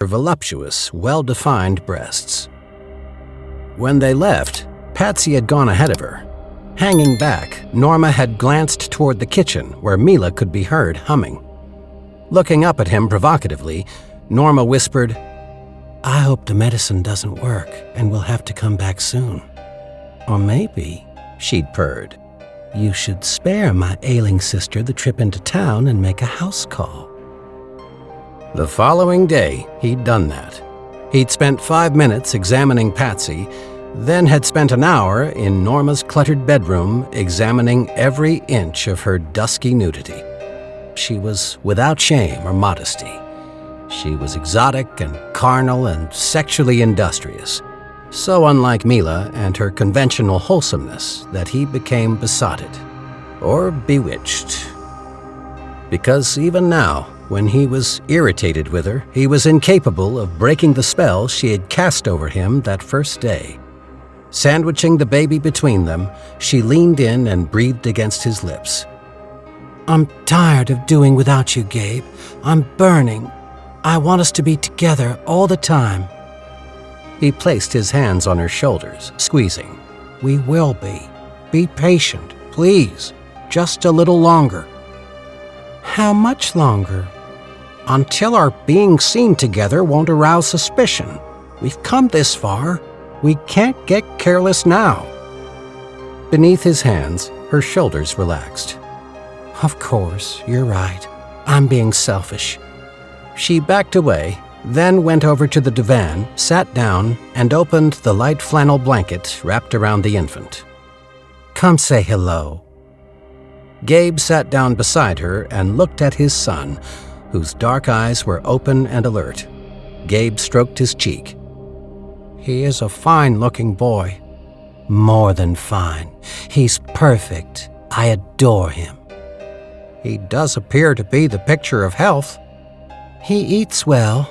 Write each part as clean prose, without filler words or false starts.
voluptuous, well-defined breasts. When they left, Patsy had gone ahead of her. Hanging back, Norma had glanced toward the kitchen where Mila could be heard humming. Looking up at him provocatively, Norma whispered, "I hope the medicine doesn't work and we'll have to come back soon. Or maybe," she'd purred, "you should spare my ailing sister the trip into town and make a house call." The following day, he'd done that. He'd spent 5 minutes examining Patsy, then had spent an hour in Norma's cluttered bedroom examining every inch of her dusky nudity. She was without shame or modesty. She was exotic and carnal and sexually industrious, so unlike Mila and her conventional wholesomeness that he became besotted, or bewitched. Because even now, when he was irritated with her, he was incapable of breaking the spell she had cast over him that first day. Sandwiching the baby between them, she leaned in and breathed against his lips. "I'm tired of doing without you, Gabe. I'm burning. I want us to be together all the time." He placed his hands on her shoulders, squeezing. "We will be. Be patient, please. Just a little longer." "How much longer?" "Until our being seen together won't arouse suspicion. We've come this far. We can't get careless now." Beneath his hands, her shoulders relaxed. "Of course, you're right. I'm being selfish." She backed away, then went over to the divan, sat down, and opened the light flannel blanket wrapped around the infant. "Come say hello." Gabe sat down beside her and looked at his son, whose dark eyes were open and alert. Gabe stroked his cheek. "He is a fine-looking boy." "More than fine. He's perfect. I adore him." "He does appear to be the picture of health." "He eats well."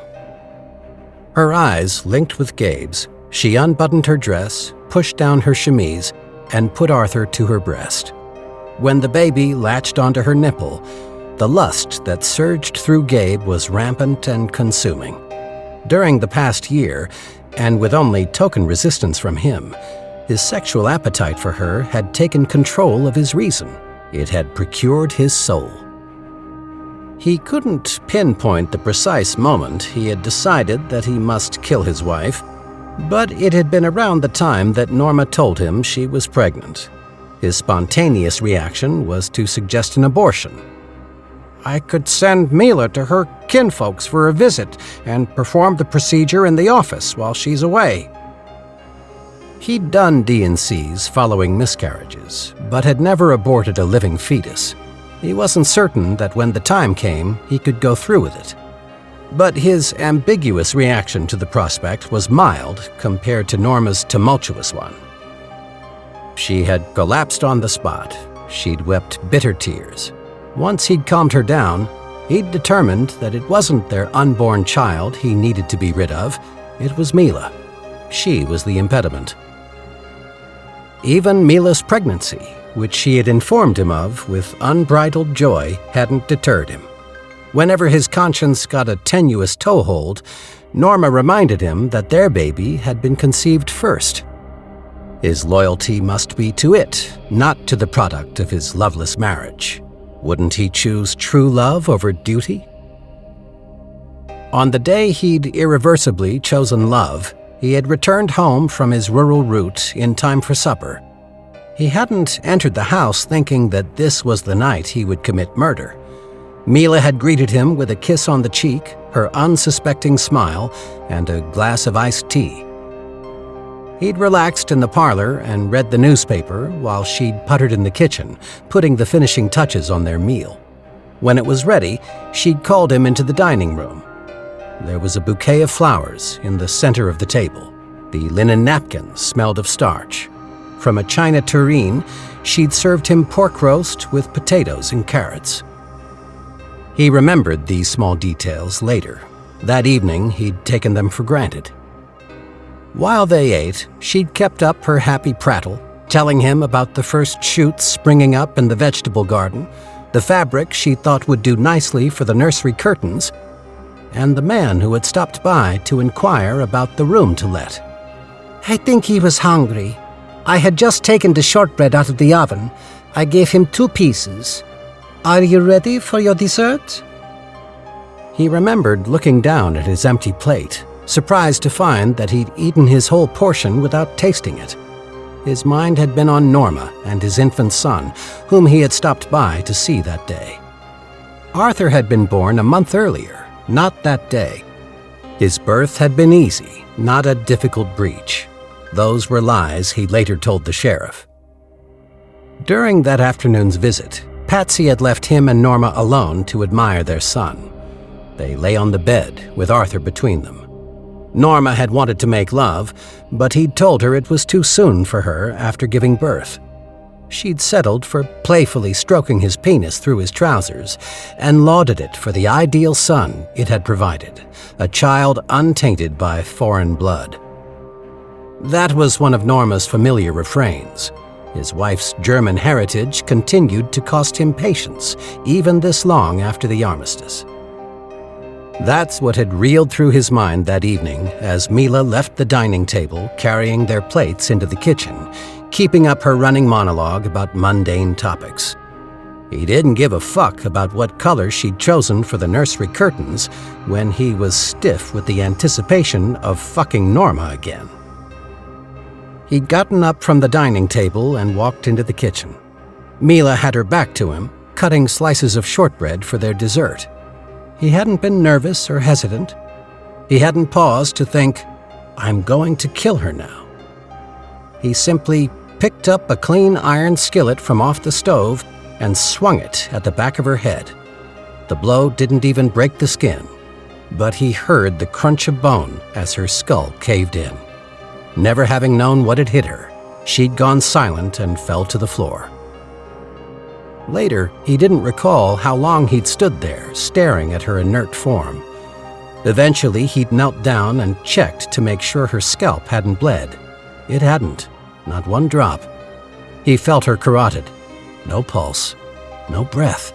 Her eyes linked with Gabe's. She unbuttoned her dress, pushed down her chemise, and put Arthur to her breast. When the baby latched onto her nipple, the lust that surged through Gabe was rampant and consuming. During the past year, and with only token resistance from him, his sexual appetite for her had taken control of his reason. It had procured his soul. He couldn't pinpoint the precise moment he had decided that he must kill his wife, but it had been around the time that Norma told him she was pregnant. His spontaneous reaction was to suggest an abortion. "I could send Mila to her kinfolks for a visit and perform the procedure in the office while she's away." He'd done D&Cs following miscarriages, but had never aborted a living fetus. He wasn't certain that when the time came, he could go through with it. But his ambiguous reaction to the prospect was mild compared to Norma's tumultuous one. She had collapsed on the spot. She'd wept bitter tears. Once he'd calmed her down, he'd determined that it wasn't their unborn child he needed to be rid of. It was Mila. She was the impediment. Even Mila's pregnancy, which she had informed him of with unbridled joy, hadn't deterred him. Whenever his conscience got a tenuous toehold, Norma reminded him that their baby had been conceived first. His loyalty must be to it, not to the product of his loveless marriage. Wouldn't he choose true love over duty? On the day he'd irreversibly chosen love, he had returned home from his rural route in time for supper. He hadn't entered the house thinking that this was the night he would commit murder. Mila had greeted him with a kiss on the cheek, her unsuspecting smile, and a glass of iced tea. He'd relaxed in the parlor and read the newspaper while she'd puttered in the kitchen, putting the finishing touches on their meal. When it was ready, she'd called him into the dining room. There was a bouquet of flowers in the center of the table. The linen napkins smelled of starch. From a china tureen, she'd served him pork roast with potatoes and carrots. He remembered these small details later. That evening, he'd taken them for granted. While they ate, she'd kept up her happy prattle, telling him about the first shoots springing up in the vegetable garden, the fabric she thought would do nicely for the nursery curtains, and the man who had stopped by to inquire about the room to let. I think he was hungry. I had just taken the shortbread out of the oven. I gave him 2 pieces. Are you ready for your dessert? He remembered looking down at his empty plate, surprised to find that he'd eaten his whole portion without tasting it. His mind had been on Norma and his infant son, whom he had stopped by to see that day. Arthur had been born a month earlier, not that day. His birth had been easy, not a difficult breach. Those were lies he later told the sheriff. During that afternoon's visit, Patsy had left him and Norma alone to admire their son. They lay on the bed, with Arthur between them. Norma had wanted to make love, but he'd told her it was too soon for her after giving birth. She'd settled for playfully stroking his penis through his trousers and lauded it for the ideal son it had provided, a child untainted by foreign blood. That was one of Norma's familiar refrains. His wife's German heritage continued to cost him patience, even this long after the armistice. That's what had reeled through his mind that evening as Mila left the dining table carrying their plates into the kitchen, keeping up her running monologue about mundane topics. He didn't give a fuck about what color she'd chosen for the nursery curtains when he was stiff with the anticipation of fucking Norma again. He'd gotten up from the dining table and walked into the kitchen. Mila had her back to him, cutting slices of shortbread for their dessert. He hadn't been nervous or hesitant. He hadn't paused to think, I'm going to kill her now. He simply picked up a clean iron skillet from off the stove and swung it at the back of her head. The blow didn't even break the skin, but he heard the crunch of bone as her skull caved in. Never having known what had hit her, she'd gone silent and fell to the floor. Later, he didn't recall how long he'd stood there, staring at her inert form. Eventually, he'd knelt down and checked to make sure her scalp hadn't bled. It hadn't, not one drop. He felt her carotid. No pulse, no breath,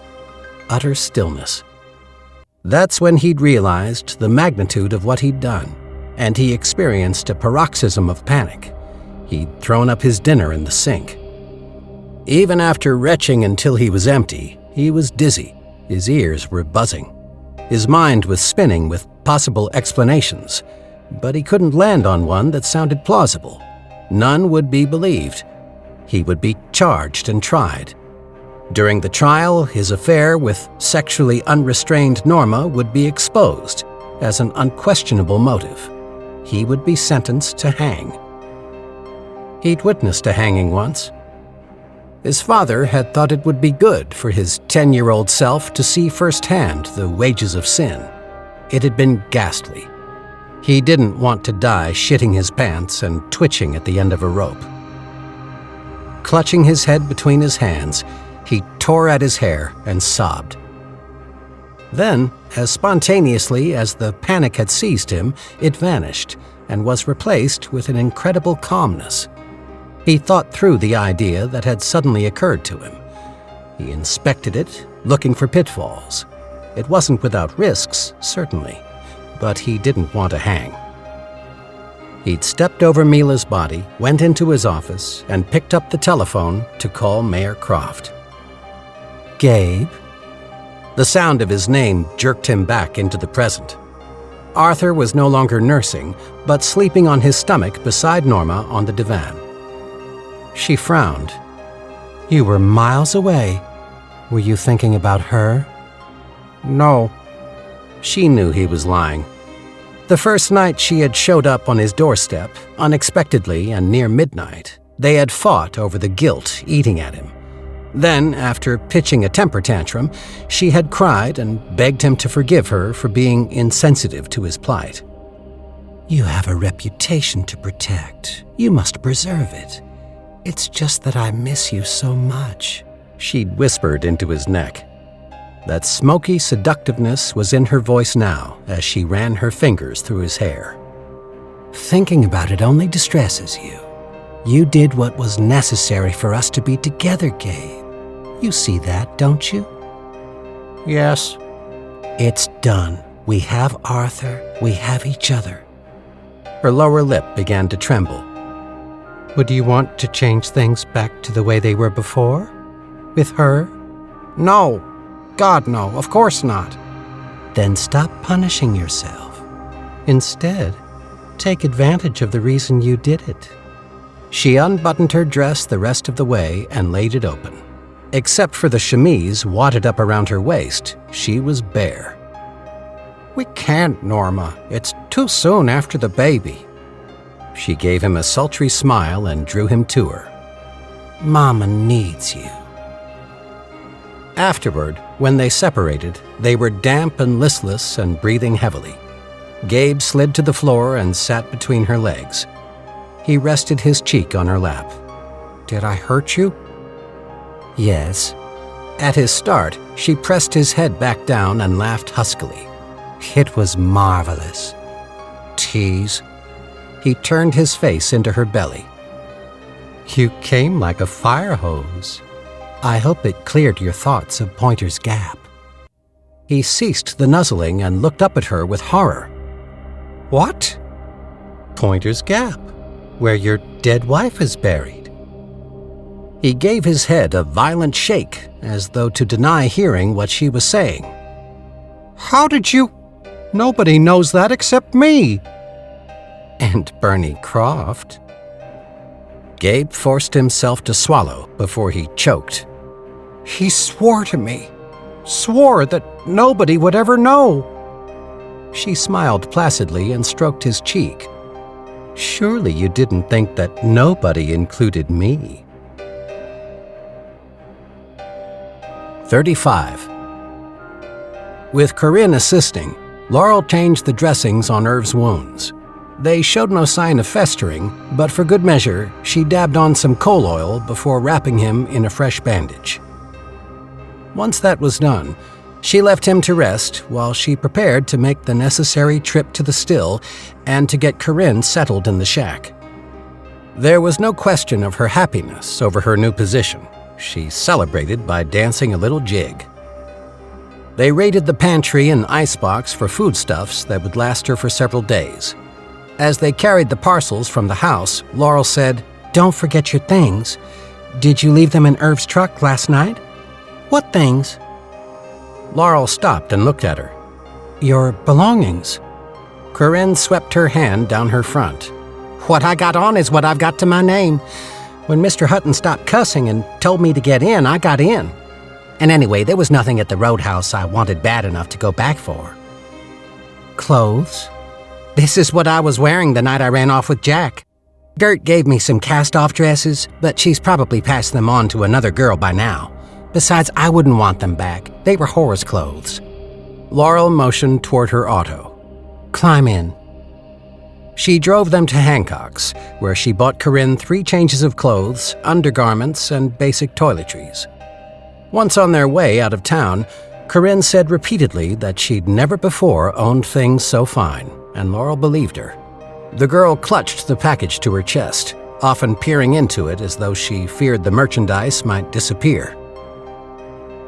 utter stillness. That's when he'd realized the magnitude of what he'd done, and he experienced a paroxysm of panic. He'd thrown up his dinner in the sink. Even after retching until he was empty, he was dizzy. His ears were buzzing. His mind was spinning with possible explanations, but he couldn't land on one that sounded plausible. None would be believed. He would be charged and tried. During the trial, his affair with sexually unrestrained Norma would be exposed as an unquestionable motive. He would be sentenced to hang. He'd witnessed a hanging once. His father had thought it would be good for his 10-year-old self to see firsthand the wages of sin. It had been ghastly. He didn't want to die shitting his pants and twitching at the end of a rope. Clutching his head between his hands, he tore at his hair and sobbed. Then, as spontaneously as the panic had seized him, it vanished and was replaced with an incredible calmness. He thought through the idea that had suddenly occurred to him. He inspected it, looking for pitfalls. It wasn't without risks, certainly, but he didn't want to hang. He'd stepped over Mila's body, went into his office, and picked up the telephone to call Mayor Croft. Gabe? The sound of his name jerked him back into the present. Arthur was no longer nursing, but sleeping on his stomach beside Norma on the divan. She frowned. You were miles away. Were you thinking about her? No. She knew he was lying. The first night she had showed up on his doorstep, unexpectedly and near midnight, they had fought over the guilt eating at him. Then, after pitching a temper tantrum, she had cried and begged him to forgive her for being insensitive to his plight. You have a reputation to protect. You must preserve it. It's just that I miss you so much, she'd whispered into his neck. That smoky seductiveness was in her voice now as she ran her fingers through his hair. Thinking about it only distresses you. You did what was necessary for us to be together, Gabe. You see that, don't you? Yes. It's done. We have Arthur, we have each other. Her lower lip began to tremble. Would you want to change things back to the way they were before? With her? No. God, no. Of course not. Then stop punishing yourself. Instead, take advantage of the reason you did it. She unbuttoned her dress the rest of the way and laid it open. Except for the chemise wadded up around her waist, she was bare. We can't, Norma. It's too soon after the baby. She gave him a sultry smile and drew him to her. Mama needs you. Afterward, when they separated, they were damp and listless and breathing heavily. Gabe slid to the floor and sat between her legs. He rested his cheek on her lap. Did I hurt you? Yes. At his start, she pressed his head back down and laughed huskily. It was marvelous. Tease. He turned his face into her belly. You came like a fire hose. I hope it cleared your thoughts of Pointer's Gap. He ceased the nuzzling and looked up at her with horror. What? Pointer's Gap, where your dead wife is buried. He gave his head a violent shake, as though to deny hearing what she was saying. How did you? Nobody knows that except me. And Bernie Croft. Gabe forced himself to swallow before he choked. He swore to me. Swore that nobody would ever know. She smiled placidly and stroked his cheek. Surely you didn't think that nobody included me. 35. With Corinne assisting, Laurel changed the dressings on Irv's wounds. They showed no sign of festering, but for good measure, she dabbed on some coal oil before wrapping him in a fresh bandage. Once that was done, she left him to rest while she prepared to make the necessary trip to the still and to get Corinne settled in the shack. There was no question of her happiness over her new position. She celebrated by dancing a little jig. They raided the pantry and icebox for foodstuffs that would last her for several days. As they carried the parcels from the house, Laurel said, Don't forget your things. Did you leave them in Irv's truck last night? What things? Laurel stopped and looked at her. Your belongings. Corinne swept her hand down her front. What I got on is what I've got to my name. When Mr. Hutton stopped cussing and told me to get in, I got in. And anyway, there was nothing at the roadhouse I wanted bad enough to go back for. Clothes? This is what I was wearing the night I ran off with Jack. Gert gave me some cast-off dresses, but she's probably passed them on to another girl by now. Besides, I wouldn't want them back. They were Horace clothes. Laurel motioned toward her auto. Climb in. She drove them to Hancock's, where she bought Corinne 3 changes of clothes, undergarments, and basic toiletries. Once on their way out of town, Corinne said repeatedly that she'd never before owned things so fine, and Laurel believed her. The girl clutched the package to her chest, often peering into it as though she feared the merchandise might disappear.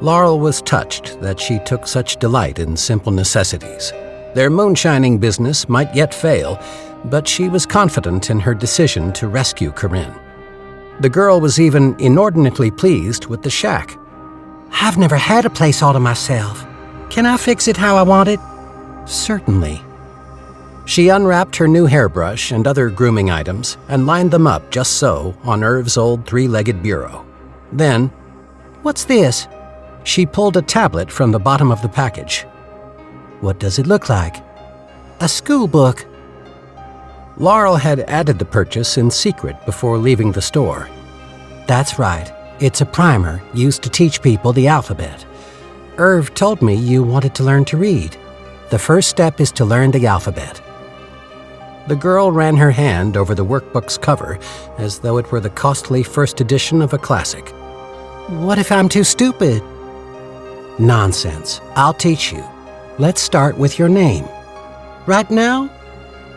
Laurel was touched that she took such delight in simple necessities. Their moonshining business might yet fail, but she was confident in her decision to rescue Corinne. The girl was even inordinately pleased with the shack. I've never had a place all to myself. Can I fix it how I want it? Certainly. She unwrapped her new hairbrush and other grooming items and lined them up just so on Irv's old 3-legged bureau. Then, What's this? She pulled a tablet from the bottom of the package. What does it look like? A school book. Laurel had added the purchase in secret before leaving the store. That's right. It's a primer used to teach people the alphabet. Irv told me you wanted to learn to read. The first step is to learn the alphabet. The girl ran her hand over the workbook's cover as though it were the costly first edition of a classic. What if I'm too stupid? Nonsense. I'll teach you. Let's start with your name. Right now?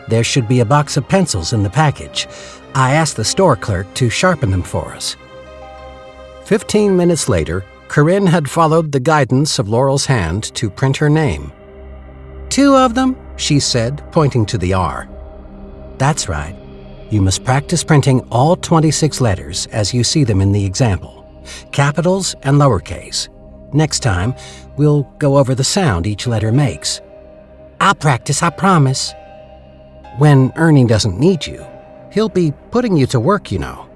There should be a box of pencils in the package. I asked the store clerk to sharpen them for us. 15 minutes later, Corinne had followed the guidance of Laurel's hand to print her name. 2 of them? She said, pointing to the R. That's right. You must practice printing all 26 letters as you see them in the example, capitals and lowercase. Next time, we'll go over the sound each letter makes. I'll practice, I promise. When Ernie doesn't need you, he'll be putting you to work, you know.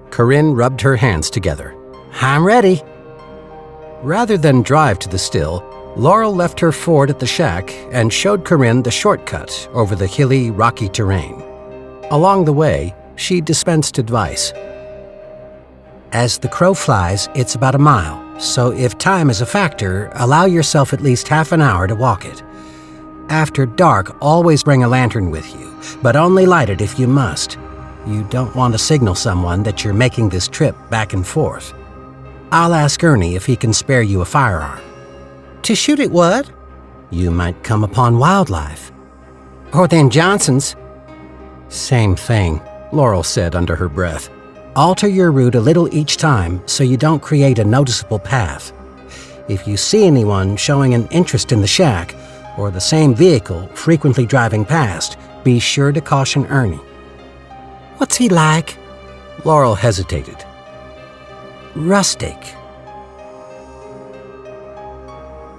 Corinne rubbed her hands together. I'm ready. Rather than drive to the still, Laurel left her Ford at the shack and showed Corinne the shortcut over the hilly, rocky terrain. Along the way, she dispensed advice. As the crow flies, it's about a mile, so if time is a factor, allow yourself at least half an hour to walk it. After dark, always bring a lantern with you, but only light it if you must. You don't want to signal someone that you're making this trip back and forth. I'll ask Ernie if he can spare you a firearm. To shoot at what? You might come upon wildlife. Or then Johnson's. Same thing, Laurel said under her breath. Alter your route a little each time so you don't create a noticeable path. If you see anyone showing an interest in the shack, or the same vehicle frequently driving past, be sure to caution Ernie. What's he like? Laurel hesitated. Rustic.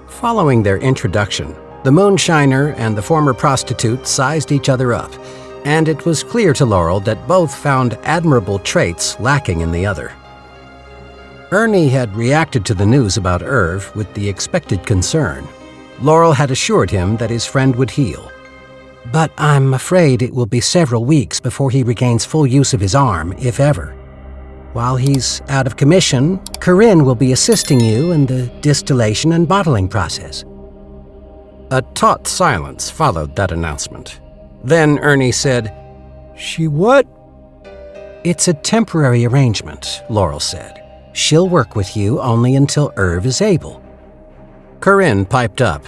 Following their introduction, the moonshiner and the former prostitute sized each other up, and it was clear to Laurel that both found admirable traits lacking in the other. Ernie had reacted to the news about Irv with the expected concern. Laurel had assured him that his friend would heal. But I'm afraid it will be several weeks before he regains full use of his arm, if ever. While he's out of commission, Corinne will be assisting you in the distillation and bottling process. A taut silence followed that announcement. Then Ernie said, "She what?" It's a temporary arrangement, Laurel said. She'll work with you only until Irv is able. Corinne piped up.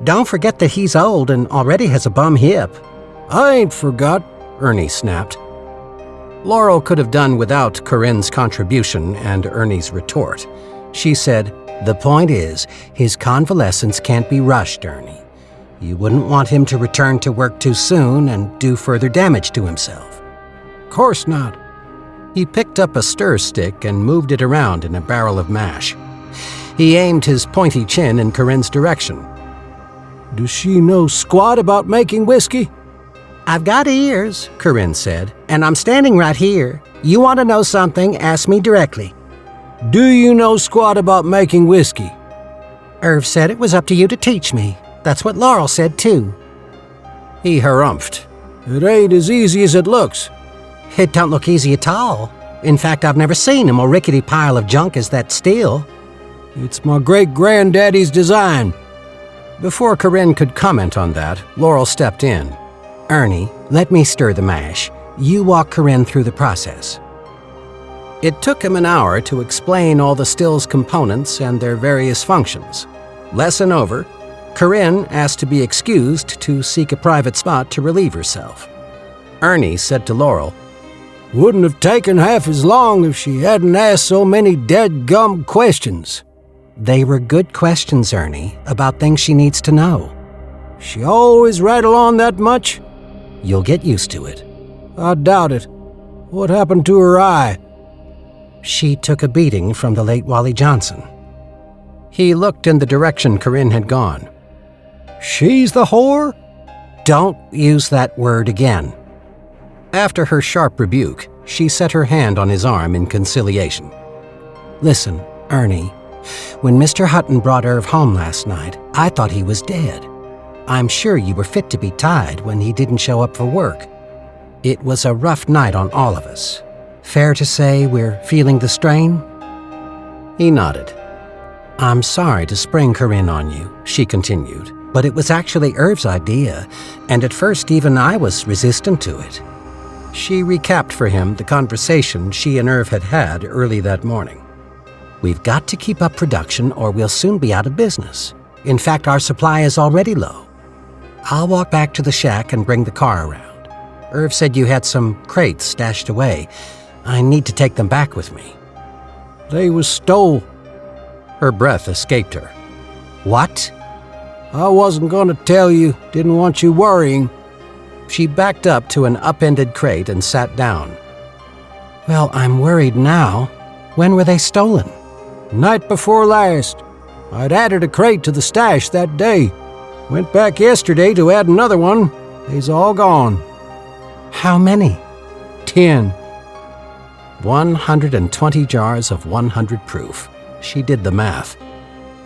Don't forget that he's old and already has a bum hip. I ain't forgot, Ernie snapped. Laurel could have done without Corinne's contribution and Ernie's retort. She said, The point is, his convalescence can't be rushed, Ernie. You wouldn't want him to return to work too soon and do further damage to himself. Course not. He picked up a stir stick and moved it around in a barrel of mash. He aimed his pointy chin in Corinne's direction. Does she know squat about making whiskey? I've got ears, Corinne said, and I'm standing right here. You want to know something, ask me directly. Do you know squat about making whiskey? Irv said it was up to you to teach me. That's what Laurel said, too. He harumphed. It ain't as easy as it looks. It don't look easy at all. In fact, I've never seen a more rickety pile of junk as that still. It's my great-granddaddy's design. Before Corinne could comment on that, Laurel stepped in. Ernie, let me stir the mash. You walk Corinne through the process. It took him an hour to explain all the still's components and their various functions. Lesson over, Corinne asked to be excused to seek a private spot to relieve herself. Ernie said to Laurel, Wouldn't have taken half as long if she hadn't asked so many dead-gum questions. They were good questions, Ernie, about things she needs to know. She always rattle on that much? You'll get used to it. I doubt it. What happened to her eye? She took a beating from the late Wally Johnson. He looked in the direction Corinne had gone. She's the whore? Don't use that word again. After her sharp rebuke, she set her hand on his arm in conciliation. Listen, Ernie, when Mr. Hutton brought Irv home last night, I thought he was dead. I'm sure you were fit to be tied when he didn't show up for work. It was a rough night on all of us. Fair to say we're feeling the strain? He nodded. I'm sorry to spring Corinne on you, she continued, but it was actually Irv's idea, and at first even I was resistant to it. She recapped for him the conversation she and Irv had had early that morning. We've got to keep up production or we'll soon be out of business. In fact, our supply is already low. I'll walk back to the shack and bring the car around. Irv said you had some crates stashed away. I need to take them back with me. They was stole. Her breath escaped her. What? I wasn't going to tell you, didn't want you worrying. She backed up to an upended crate and sat down. Well, I'm worried now. When were they stolen? Night before last. I'd added a crate to the stash that day. Went back yesterday to add another one. They's all gone. How many? 10. 120 jars of 100 proof. She did the math.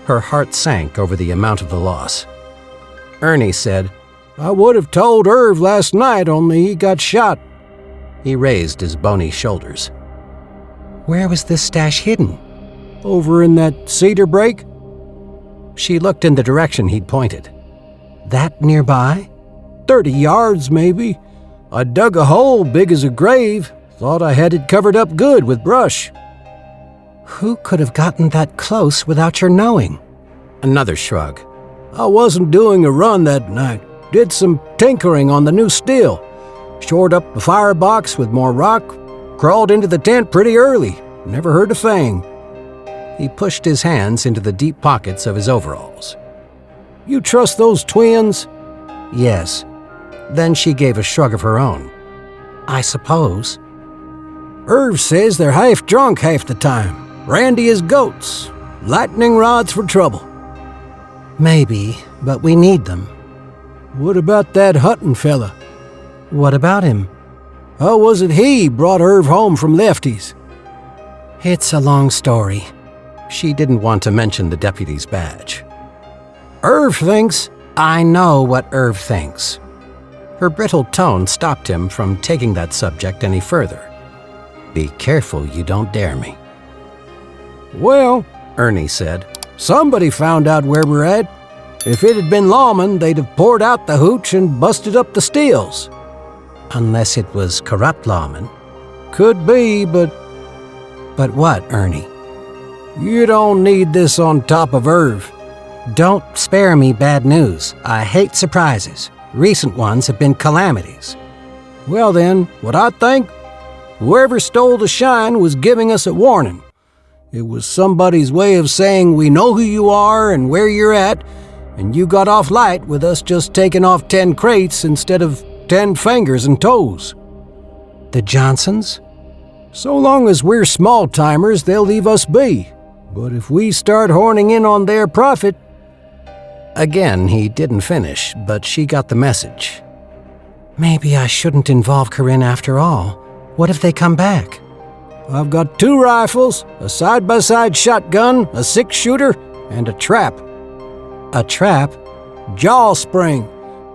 Her heart sank over the amount of the loss. Ernie said, I would have told Irv last night, only he got shot. He raised his bony shoulders. Where was this stash hidden? Over in that cedar break? She looked in the direction he'd pointed. That nearby? 30 yards, maybe. I dug a hole big as a grave. Thought I had it covered up good with brush. Who could have gotten that close without your knowing? Another shrug. I wasn't doing a run that night. Did some tinkering on the new steel. Shored up the firebox with more rock. Crawled into the tent pretty early. Never heard a thing. He pushed his hands into the deep pockets of his overalls. You trust those twins? Yes. Then she gave a shrug of her own. I suppose. Irv says they're half drunk half the time. Randy as goats. Lightning rods for trouble. Maybe, but we need them. What about that Hutton fella? What about him? How was it he brought Irv home from Lefty's? It's a long story. She didn't want to mention the deputy's badge. Irv thinks... I know what Irv thinks. Her brittle tone stopped him from taking that subject any further. Be careful you don't dare me. Well, Ernie said, somebody found out where we're at. If it had been lawmen, they'd have poured out the hooch and busted up the steels. Unless it was corrupt lawmen. Could be, but... But what, Ernie? You don't need this on top of Irv. Don't spare me bad news. I hate surprises. Recent ones have been calamities. Well then, what I think? Whoever stole the shine was giving us a warning. It was somebody's way of saying we know who you are and where you're at, and you got off light with us just taking off 10 crates instead of 10 fingers and toes. The Johnsons? So long as we're small-timers, they'll leave us be. But if we start horning in on their profit... Again, he didn't finish, but she got the message. Maybe I shouldn't involve Corinne after all. What if they come back? I've got 2 rifles, a side-by-side shotgun, a 6-shooter, and a trap. A trap? Jaw spring,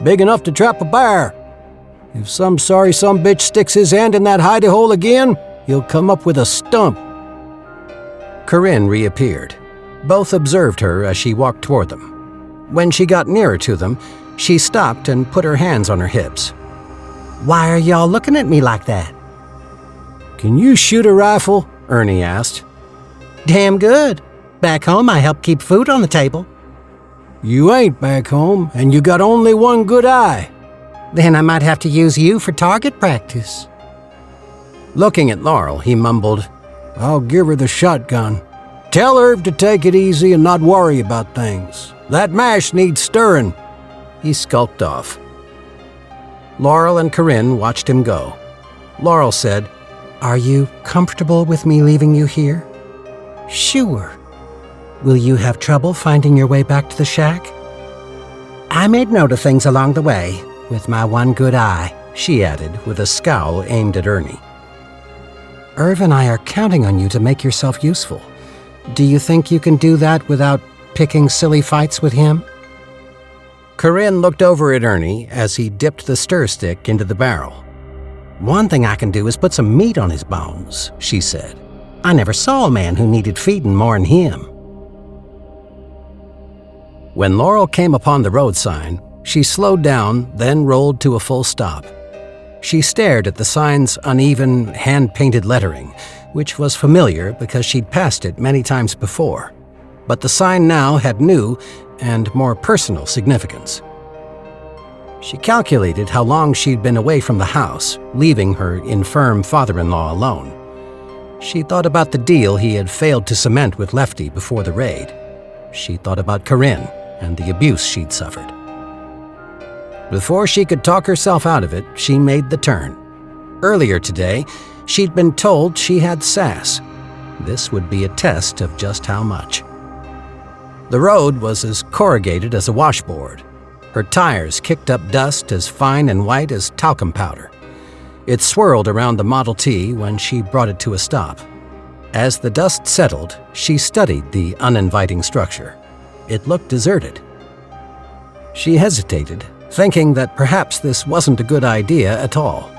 big enough to trap a bear. If some sorry sumbitch sticks his hand in that hidey hole again, he'll come up with a stump. Corinne reappeared. Both observed her as she walked toward them. When she got nearer to them, she stopped and put her hands on her hips. Why are y'all looking at me like that? Can you shoot a rifle? Ernie asked. Damn good. Back home, I help keep food on the table. You ain't back home, and you got only one good eye. Then I might have to use you for target practice. Looking at Laurel, he mumbled, I'll give her the shotgun. Tell Irv to take it easy and not worry about things. That mash needs stirring. He skulked off. Laurel and Corinne watched him go. Laurel said, Are you comfortable with me leaving you here? Sure. Will you have trouble finding your way back to the shack? I made note of things along the way, with my one good eye, she added with a scowl aimed at Ernie. Irv and I are counting on you to make yourself useful. Do you think you can do that without picking silly fights with him? Corinne looked over at Ernie as he dipped the stir stick into the barrel. One thing I can do is put some meat on his bones, she said. I never saw a man who needed feeding more than him. When Laurel came upon the road sign, she slowed down, then rolled to a full stop. She stared at the sign's uneven, hand-painted lettering, which was familiar because she'd passed it many times before. But the sign now had new and more personal significance. She calculated how long she'd been away from the house, leaving her infirm father-in-law alone. She thought about the deal he had failed to cement with Lefty before the raid. She thought about Corinne, and the abuse she'd suffered. Before she could talk herself out of it, she made the turn. Earlier today, she'd been told she had sass. This would be a test of just how much. The road was as corrugated as a washboard. Her tires kicked up dust as fine and white as talcum powder. It swirled around the Model T when she brought it to a stop. As the dust settled, she studied the uninviting structure. It looked deserted. She hesitated, thinking that perhaps this wasn't a good idea at all.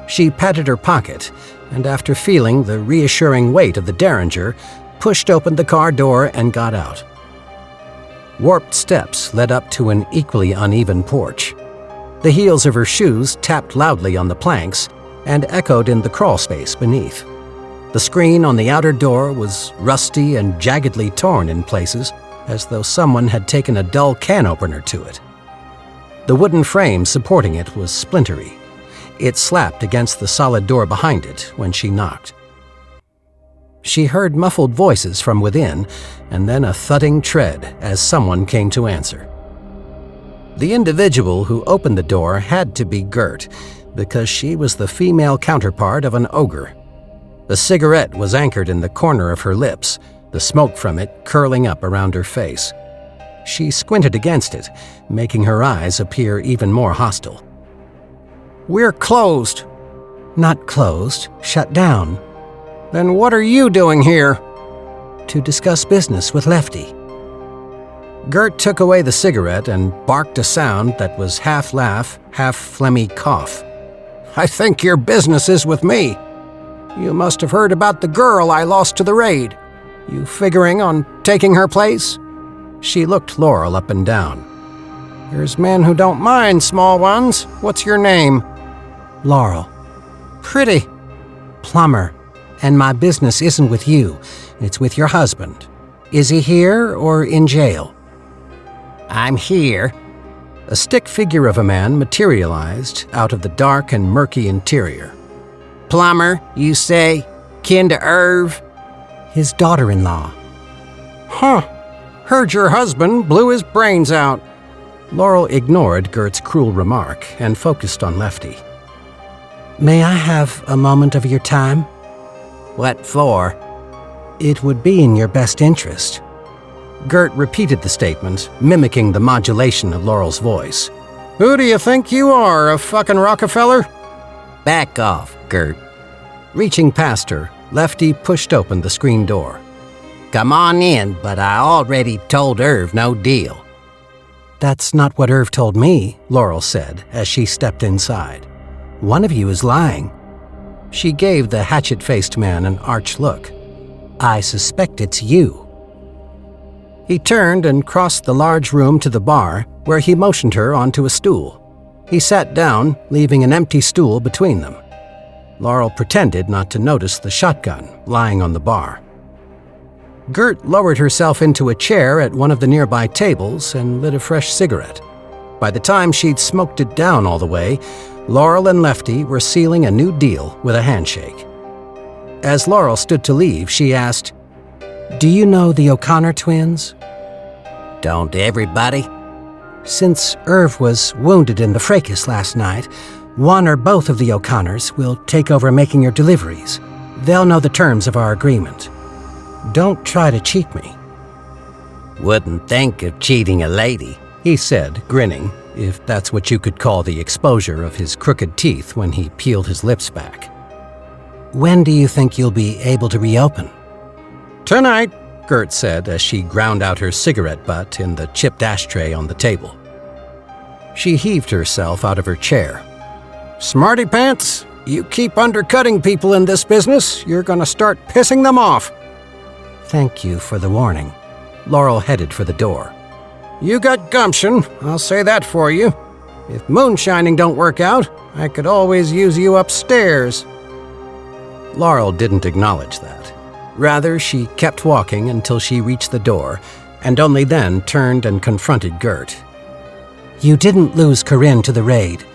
She patted her pocket, and after feeling the reassuring weight of the Derringer, pushed open the car door and got out. Warped steps led up to an equally uneven porch. The heels of her shoes tapped loudly on the planks and echoed in the crawl space beneath. The screen on the outer door was rusty and jaggedly torn in places, as though someone had taken a dull can opener to it. The wooden frame supporting it was splintery. It slapped against the solid door behind it when she knocked. She heard muffled voices from within, and then a thudding tread as someone came to answer. The individual who opened the door had to be Gert, because she was the female counterpart of an ogre. A cigarette was anchored in the corner of her lips, the smoke from it curling up around her face. She squinted against it, making her eyes appear even more hostile. We're closed. Not closed, shut down. Then what are you doing here? To discuss business with Lefty. Gert took away the cigarette and barked a sound that was half laugh, half phlegmy cough. I think your business is with me. You must have heard about the girl I lost to the raid. You figuring on taking her place? She looked Laurel up and down. There's men who don't mind small ones. What's your name? Laurel. Pretty. Plumber. And my business isn't with you. It's with your husband. Is he here or in jail? I'm here. A stick figure of a man materialized out of the dark and murky interior. Plumber, you say? Kin to Irv? His daughter-in-law. Huh. Heard your husband blew his brains out. Laurel ignored Gert's cruel remark and focused on Lefty. May I have a moment of your time? What for? It would be in your best interest. Gert repeated the statement, mimicking the modulation of Laurel's voice. Who do you think you are, a fucking Rockefeller? Back off, Gert. Reaching past her, Lefty pushed open the screen door. Come on in, but I already told Irv no deal. That's not what Irv told me, Laurel said as she stepped inside. One of you is lying. She gave the hatchet-faced man an arch look. I suspect it's you. He turned and crossed the large room to the bar, where he motioned her onto a stool. He sat down, leaving an empty stool between them. Laurel pretended not to notice the shotgun lying on the bar. Gert lowered herself into a chair at one of the nearby tables and lit a fresh cigarette. By the time she'd smoked it down all the way, Laurel and Lefty were sealing a new deal with a handshake. As Laurel stood to leave, she asked, Do you know the O'Connor twins? Don't everybody? Since Irv was wounded in the fracas last night, one or both of the O'Connors will take over making your deliveries. They'll know the terms of our agreement. Don't try to cheat me. Wouldn't think of cheating a lady, he said, grinning, if that's what you could call the exposure of his crooked teeth when he peeled his lips back. When do you think you'll be able to reopen? Tonight, Gert said as she ground out her cigarette butt in the chipped ashtray on the table. She heaved herself out of her chair. Smarty pants, you keep undercutting people in this business, you're gonna start pissing them off. Thank you for the warning. Laurel headed for the door. You got gumption, I'll say that for you. If moonshining don't work out, I could always use you upstairs. Laurel didn't acknowledge that. Rather, she kept walking until she reached the door, and only then turned and confronted Gert. You didn't lose Corinne to the raid.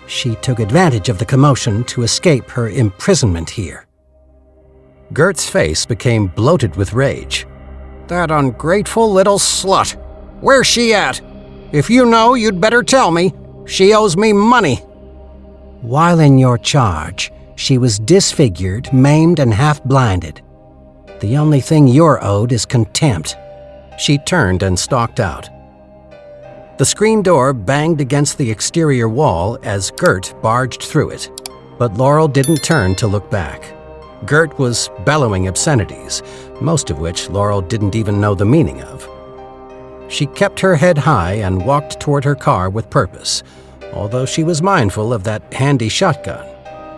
She took advantage of the commotion to escape her imprisonment here. Gert's face became bloated with rage. That ungrateful little slut. Where's she at? If you know, you'd better tell me. She owes me money." "While in your charge, she was disfigured, maimed, and half-blinded. The only thing you're owed is contempt." She turned and stalked out. The screen door banged against the exterior wall as Gert barged through it, but Laurel didn't turn to look back. Gert was bellowing obscenities, most of which Laurel didn't even know the meaning of. She kept her head high and walked toward her car with purpose, although she was mindful of that handy shotgun.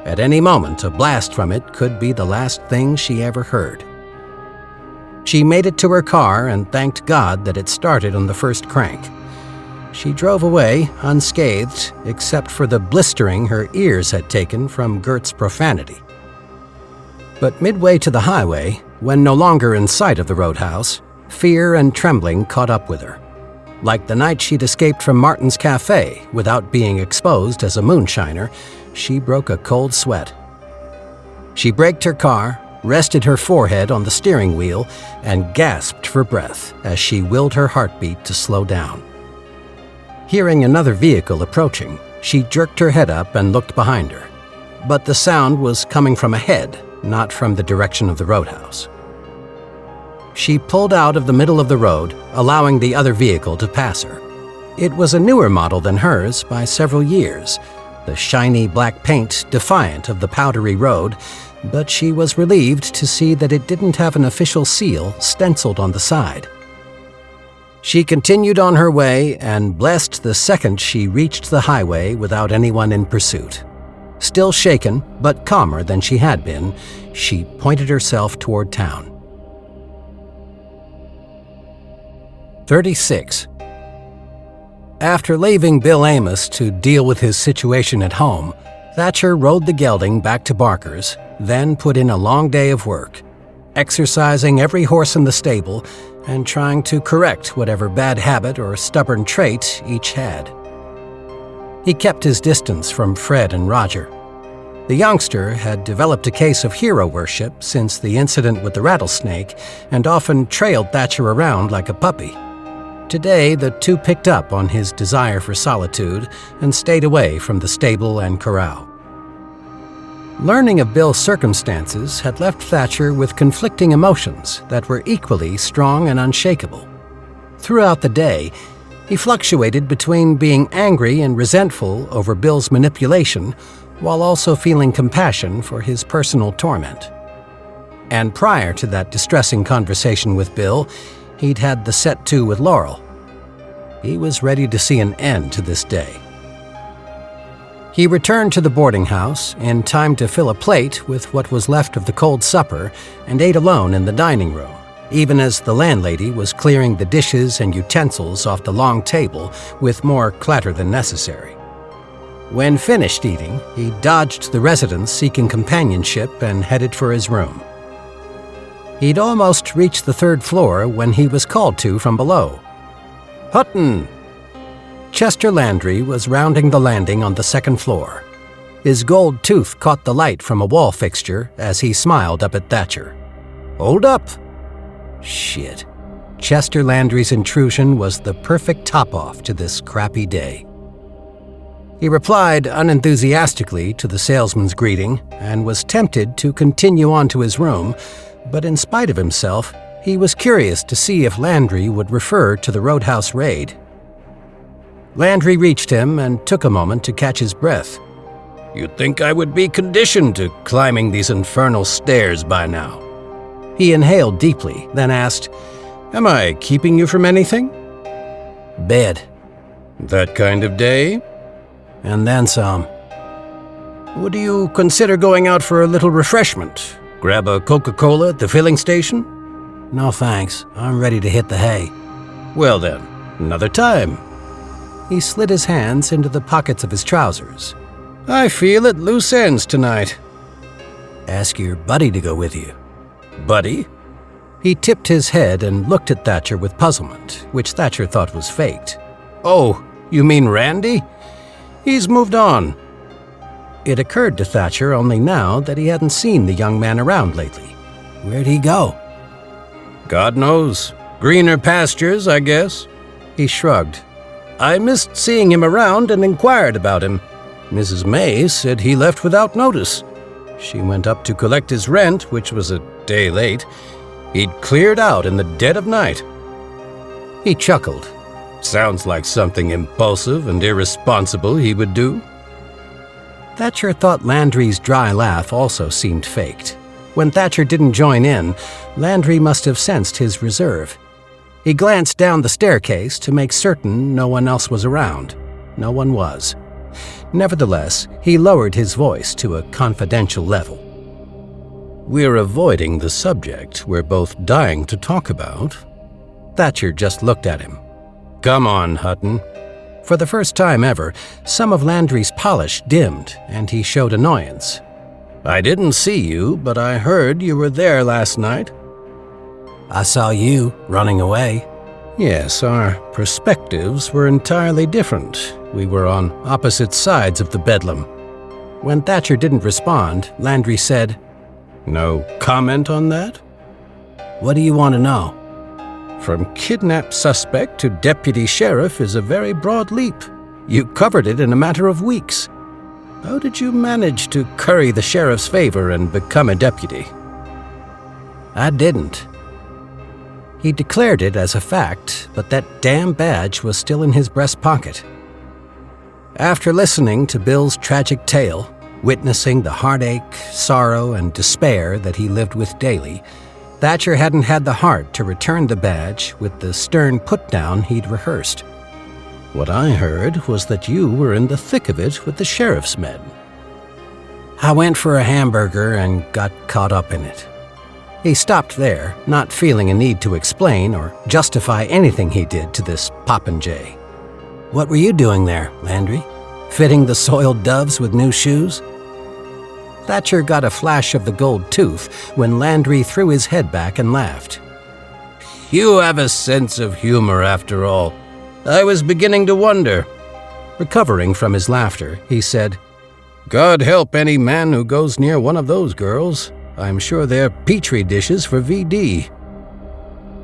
At any moment, a blast from it could be the last thing she ever heard. She made it to her car and thanked God that it started on the first crank. She drove away unscathed, except for the blistering her ears had taken from Gert's profanity. But midway to the highway, when no longer in sight of the roadhouse, fear and trembling caught up with her. Like the night she'd escaped from Martin's Cafe without being exposed as a moonshiner, she broke a cold sweat. She braked her car, rested her forehead on the steering wheel, and gasped for breath as she willed her heartbeat to slow down. Hearing another vehicle approaching, she jerked her head up and looked behind her. But the sound was coming from ahead, not from the direction of the roadhouse. She pulled out of the middle of the road, allowing the other vehicle to pass her. It was a newer model than hers by several years, the shiny black paint defiant of the powdery road, but she was relieved to see that it didn't have an official seal stenciled on the side. She continued on her way and blessed the second she reached the highway without anyone in pursuit. Still shaken, but calmer than she had been, she pointed herself toward town. 36. After leaving Bill Amos to deal with his situation at home, Thatcher rode the gelding back to Barker's, then put in a long day of work, exercising every horse in the stable and trying to correct whatever bad habit or stubborn trait each had. He kept his distance from Fred and Roger. The youngster had developed a case of hero worship since the incident with the rattlesnake and often trailed Thatcher around like a puppy. Today, the two picked up on his desire for solitude and stayed away from the stable and corral. Learning of Bill's circumstances had left Thatcher with conflicting emotions that were equally strong and unshakable. Throughout the day, he fluctuated between being angry and resentful over Bill's manipulation while also feeling compassion for his personal torment. And prior to that distressing conversation with Bill, he'd had the set-to with Laurel. He was ready to see an end to this day. He returned to the boarding house in time to fill a plate with what was left of the cold supper and ate alone in the dining room, even as the landlady was clearing the dishes and utensils off the long table with more clatter than necessary. When finished eating, he dodged the residents seeking companionship and headed for his room. He'd almost reached the third floor when he was called to from below. "Hutton!" Chester Landry was rounding the landing on the second floor. His gold tooth caught the light from a wall fixture as he smiled up at Thatcher. "Hold up!" Shit. Chester Landry's intrusion was the perfect top-off to this crappy day. He replied unenthusiastically to the salesman's greeting and was tempted to continue on to his room, but in spite of himself, he was curious to see if Landry would refer to the roadhouse raid. Landry reached him and took a moment to catch his breath. "You'd think I would be conditioned to climbing these infernal stairs by now." He inhaled deeply, then asked, "Am I keeping you from anything?" "Bed." "That kind of day?" "And then some." "Would you consider going out for a little refreshment? Grab a Coca-Cola at the filling station?" "No thanks, I'm ready to hit the hay." "Well then, another time." He slid his hands into the pockets of his trousers. "I feel at loose ends tonight." "Ask your buddy to go with you." "Buddy?" He tipped his head and looked at Thatcher with puzzlement, which Thatcher thought was faked. "Oh, you mean Randy? He's moved on." It occurred to Thatcher only now that he hadn't seen the young man around lately. Where'd he go? "God knows. Greener pastures, I guess." He shrugged. I missed seeing him around and inquired about him. Mrs. May said he left without notice. She went up to collect his rent, which was a day late. He'd cleared out in the dead of night. He chuckled. Sounds like something impulsive and irresponsible he would do. Thatcher thought Landry's dry laugh also seemed faked. When Thatcher didn't join in, Landry must have sensed his reserve. He glanced down the staircase to make certain no one else was around. No one was. Nevertheless, he lowered his voice to a confidential level. We're avoiding the subject we're both dying to talk about. Thatcher just looked at him. Come on, Hutton. For the first time ever, some of Landry's polish dimmed, and he showed annoyance. I didn't see you, but I heard you were there last night. I saw you running away. Yes, our perspectives were entirely different. We were on opposite sides of the bedlam. When Thatcher didn't respond, Landry said, No comment on that? What do you want to know? From kidnapped suspect to deputy sheriff is a very broad leap. You covered it in a matter of weeks. How did you manage to curry the sheriff's favor and become a deputy? I didn't. He declared it as a fact, but that damn badge was still in his breast pocket. After listening to Bill's tragic tale, witnessing the heartache, sorrow, and despair that he lived with daily, Thatcher hadn't had the heart to return the badge with the stern put-down he'd rehearsed. What I heard was that you were in the thick of it with the sheriff's men. I went for a hamburger and got caught up in it. He stopped there, not feeling a need to explain or justify anything he did to this popinjay. What were you doing there, Landry? Fitting the soiled doves with new shoes? Thatcher got a flash of the gold tooth when Landry threw his head back and laughed. You have a sense of humor after all. I was beginning to wonder. Recovering from his laughter, he said, God help any man who goes near one of those girls. I'm sure they're petri dishes for VD.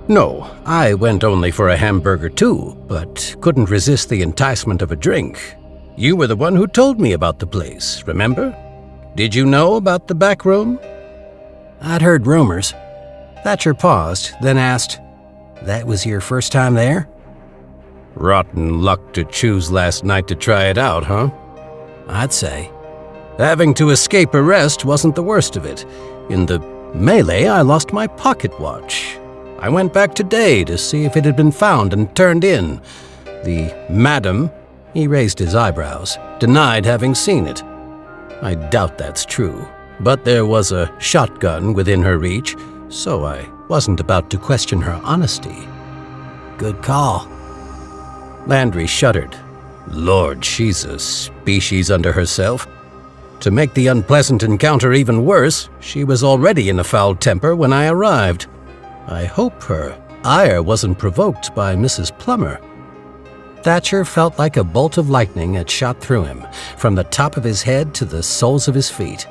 No, I went only for a hamburger too, but couldn't resist the enticement of a drink. You were the one who told me about the place, remember? Did you know about the back room? I'd heard rumors. Thatcher paused, then asked, That was your first time there? Rotten luck to choose last night to try it out, huh? I'd say. Having to escape arrest wasn't the worst of it. In the melee, I lost my pocket watch. I went back today to see if it had been found and turned in. The madam, he raised his eyebrows, denied having seen it. I doubt that's true, but there was a shotgun within her reach, so I wasn't about to question her honesty. Good call. Landry shuddered. Lord, she's a species unto herself. To make the unpleasant encounter even worse, she was already in a foul temper when I arrived. I hope her ire wasn't provoked by Mrs. Plummer. Thatcher felt like a bolt of lightning had shot through him, from the top of his head to the soles of his feet.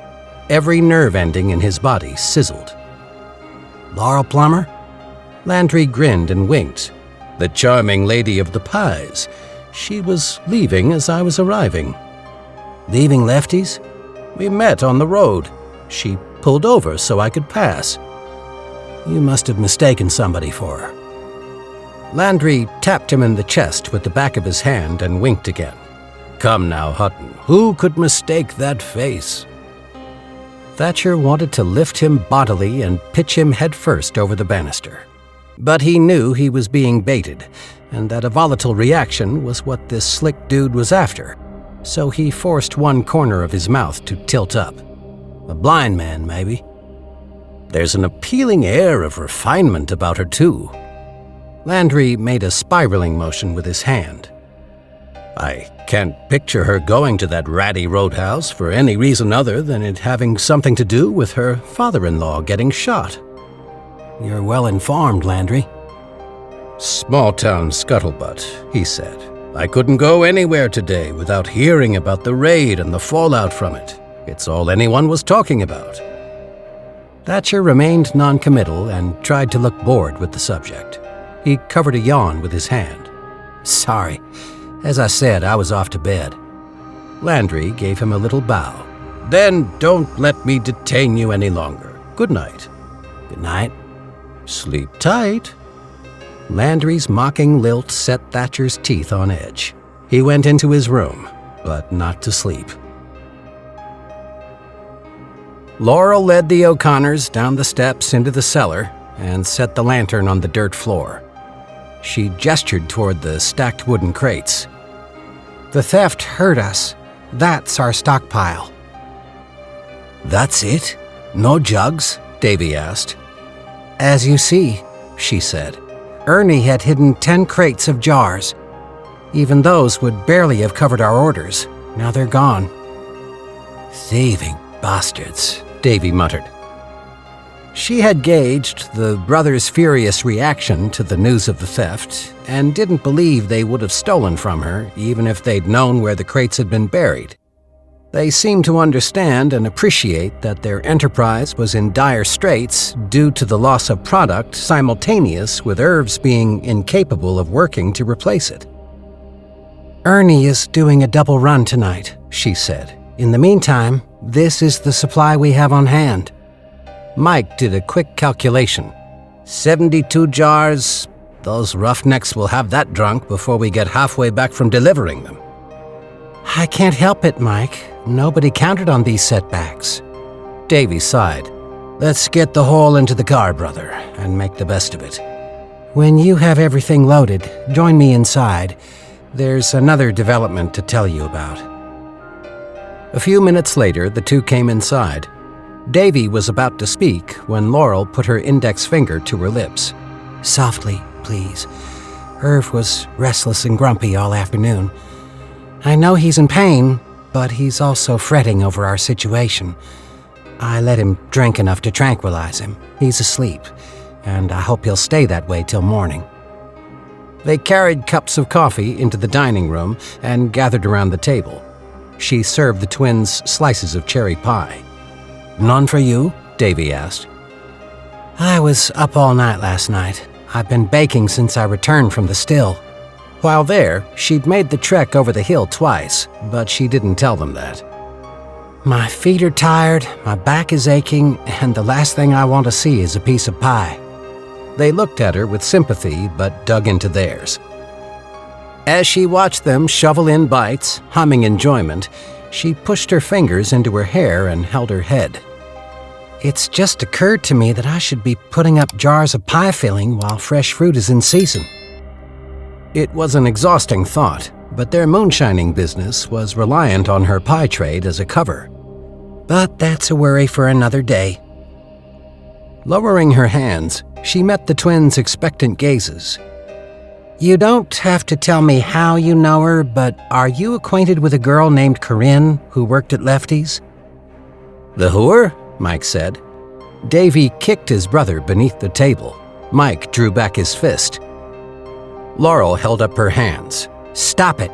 Every nerve ending in his body sizzled. Laurel Plummer? Landry grinned and winked. The charming lady of the pies. She was leaving as I was arriving. Leaving Lefty's? We met on the road. She pulled over so I could pass. You must have mistaken somebody for her. Landry tapped him in the chest with the back of his hand and winked again. Come now, Hutton, who could mistake that face? Thatcher wanted to lift him bodily and pitch him headfirst over the banister. But he knew he was being baited, and that a volatile reaction was what this slick dude was after, so he forced one corner of his mouth to tilt up. A blind man, maybe. There's an appealing air of refinement about her, too. Landry made a spiraling motion with his hand. I can't picture her going to that ratty roadhouse for any reason other than it having something to do with her father-in-law getting shot. You're well informed, Landry. Small-town scuttlebutt, he said. I couldn't go anywhere today without hearing about the raid and the fallout from it. It's all anyone was talking about. Thatcher remained noncommittal and tried to look bored with the subject. He covered a yawn with his hand. Sorry. As I said, I was off to bed. Landry gave him a little bow. Then don't let me detain you any longer. Good night. Good night. Sleep tight. Landry's mocking lilt set Thatcher's teeth on edge. He went into his room, but not to sleep. Laurel led the O'Connors down the steps into the cellar and set the lantern on the dirt floor. She gestured toward the stacked wooden crates. The theft hurt us. That's our stockpile. That's it? No jugs? Davy asked. As you see, she said. Ernie had hidden 10 crates of jars. Even those would barely have covered our orders. Now they're gone. Thieving bastards, Davy muttered. She had gauged the brothers' furious reaction to the news of the theft and didn't believe they would have stolen from her, even if they'd known where the crates had been buried. They seemed to understand and appreciate that their enterprise was in dire straits due to the loss of product simultaneous with Irv's being incapable of working to replace it. Ernie is doing a double run tonight, she said. In the meantime, this is the supply we have on hand. Mike did a quick calculation. 72 jars. Those roughnecks will have that drunk before we get halfway back from delivering them. I can't help it, Mike. Nobody counted on these setbacks. Davy sighed. Let's get the haul into the car, brother, and make the best of it. When you have everything loaded, join me inside. There's another development to tell you about. A few minutes later, the two came inside. Davy was about to speak when Laurel put her index finger to her lips. Softly, please. Irv was restless and grumpy all afternoon. I know he's in pain, but he's also fretting over our situation. I let him drink enough to tranquilize him. He's asleep, and I hope he'll stay that way till morning. They carried cups of coffee into the dining room and gathered around the table. She served the twins slices of cherry pie. None for you? Davy asked. I was up all night last night. I've been baking since I returned from the still. While there, she'd made the trek over the hill twice, but she didn't tell them that. My feet are tired, my back is aching, and the last thing I want to see is a piece of pie. They looked at her with sympathy, but dug into theirs. As she watched them shovel in bites, humming enjoyment, she pushed her fingers into her hair and held her head. It's just occurred to me that I should be putting up jars of pie filling while fresh fruit is in season. It was an exhausting thought, but their moonshining business was reliant on her pie trade as a cover. But that's a worry for another day. Lowering her hands, she met the twins' expectant gazes. You don't have to tell me how you know her, but are you acquainted with a girl named Corinne who worked at Lefty's? The whore? Mike said. Davy kicked his brother beneath the table. Mike drew back his fist. Laurel held up her hands. Stop it.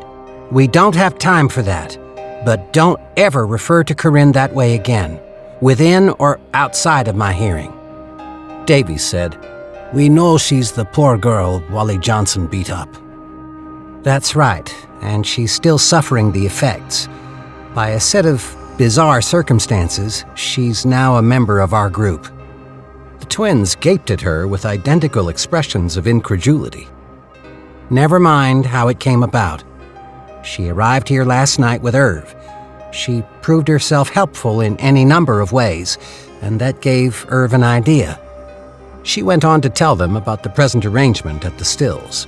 We don't have time for that. But don't ever refer to Corinne that way again, within or outside of my hearing. Davy said, We know she's the poor girl Wally Johnson beat up. That's right, and she's still suffering the effects. By a set of bizarre circumstances, she's now a member of our group. The twins gaped at her with identical expressions of incredulity. Never mind how it came about. She arrived here last night with Irv. She proved herself helpful in any number of ways, and that gave Irv an idea. She went on to tell them about the present arrangement at the stills.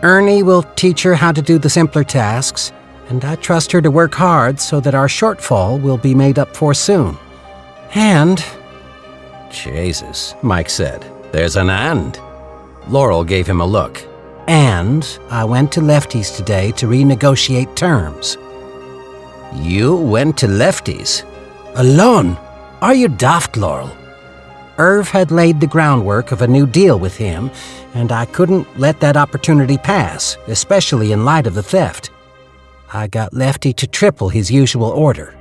Ernie will teach her how to do the simpler tasks, and I trust her to work hard so that our shortfall will be made up for soon. And... Jesus, Mike said. There's an and. Laurel gave him a look. And I went to Lefty's today to renegotiate terms. You went to Lefty's? Alone? Are you daft, Laurel? Irv had laid the groundwork of a new deal with him, and I couldn't let that opportunity pass, especially in light of the theft. I got Lefty to triple his usual order.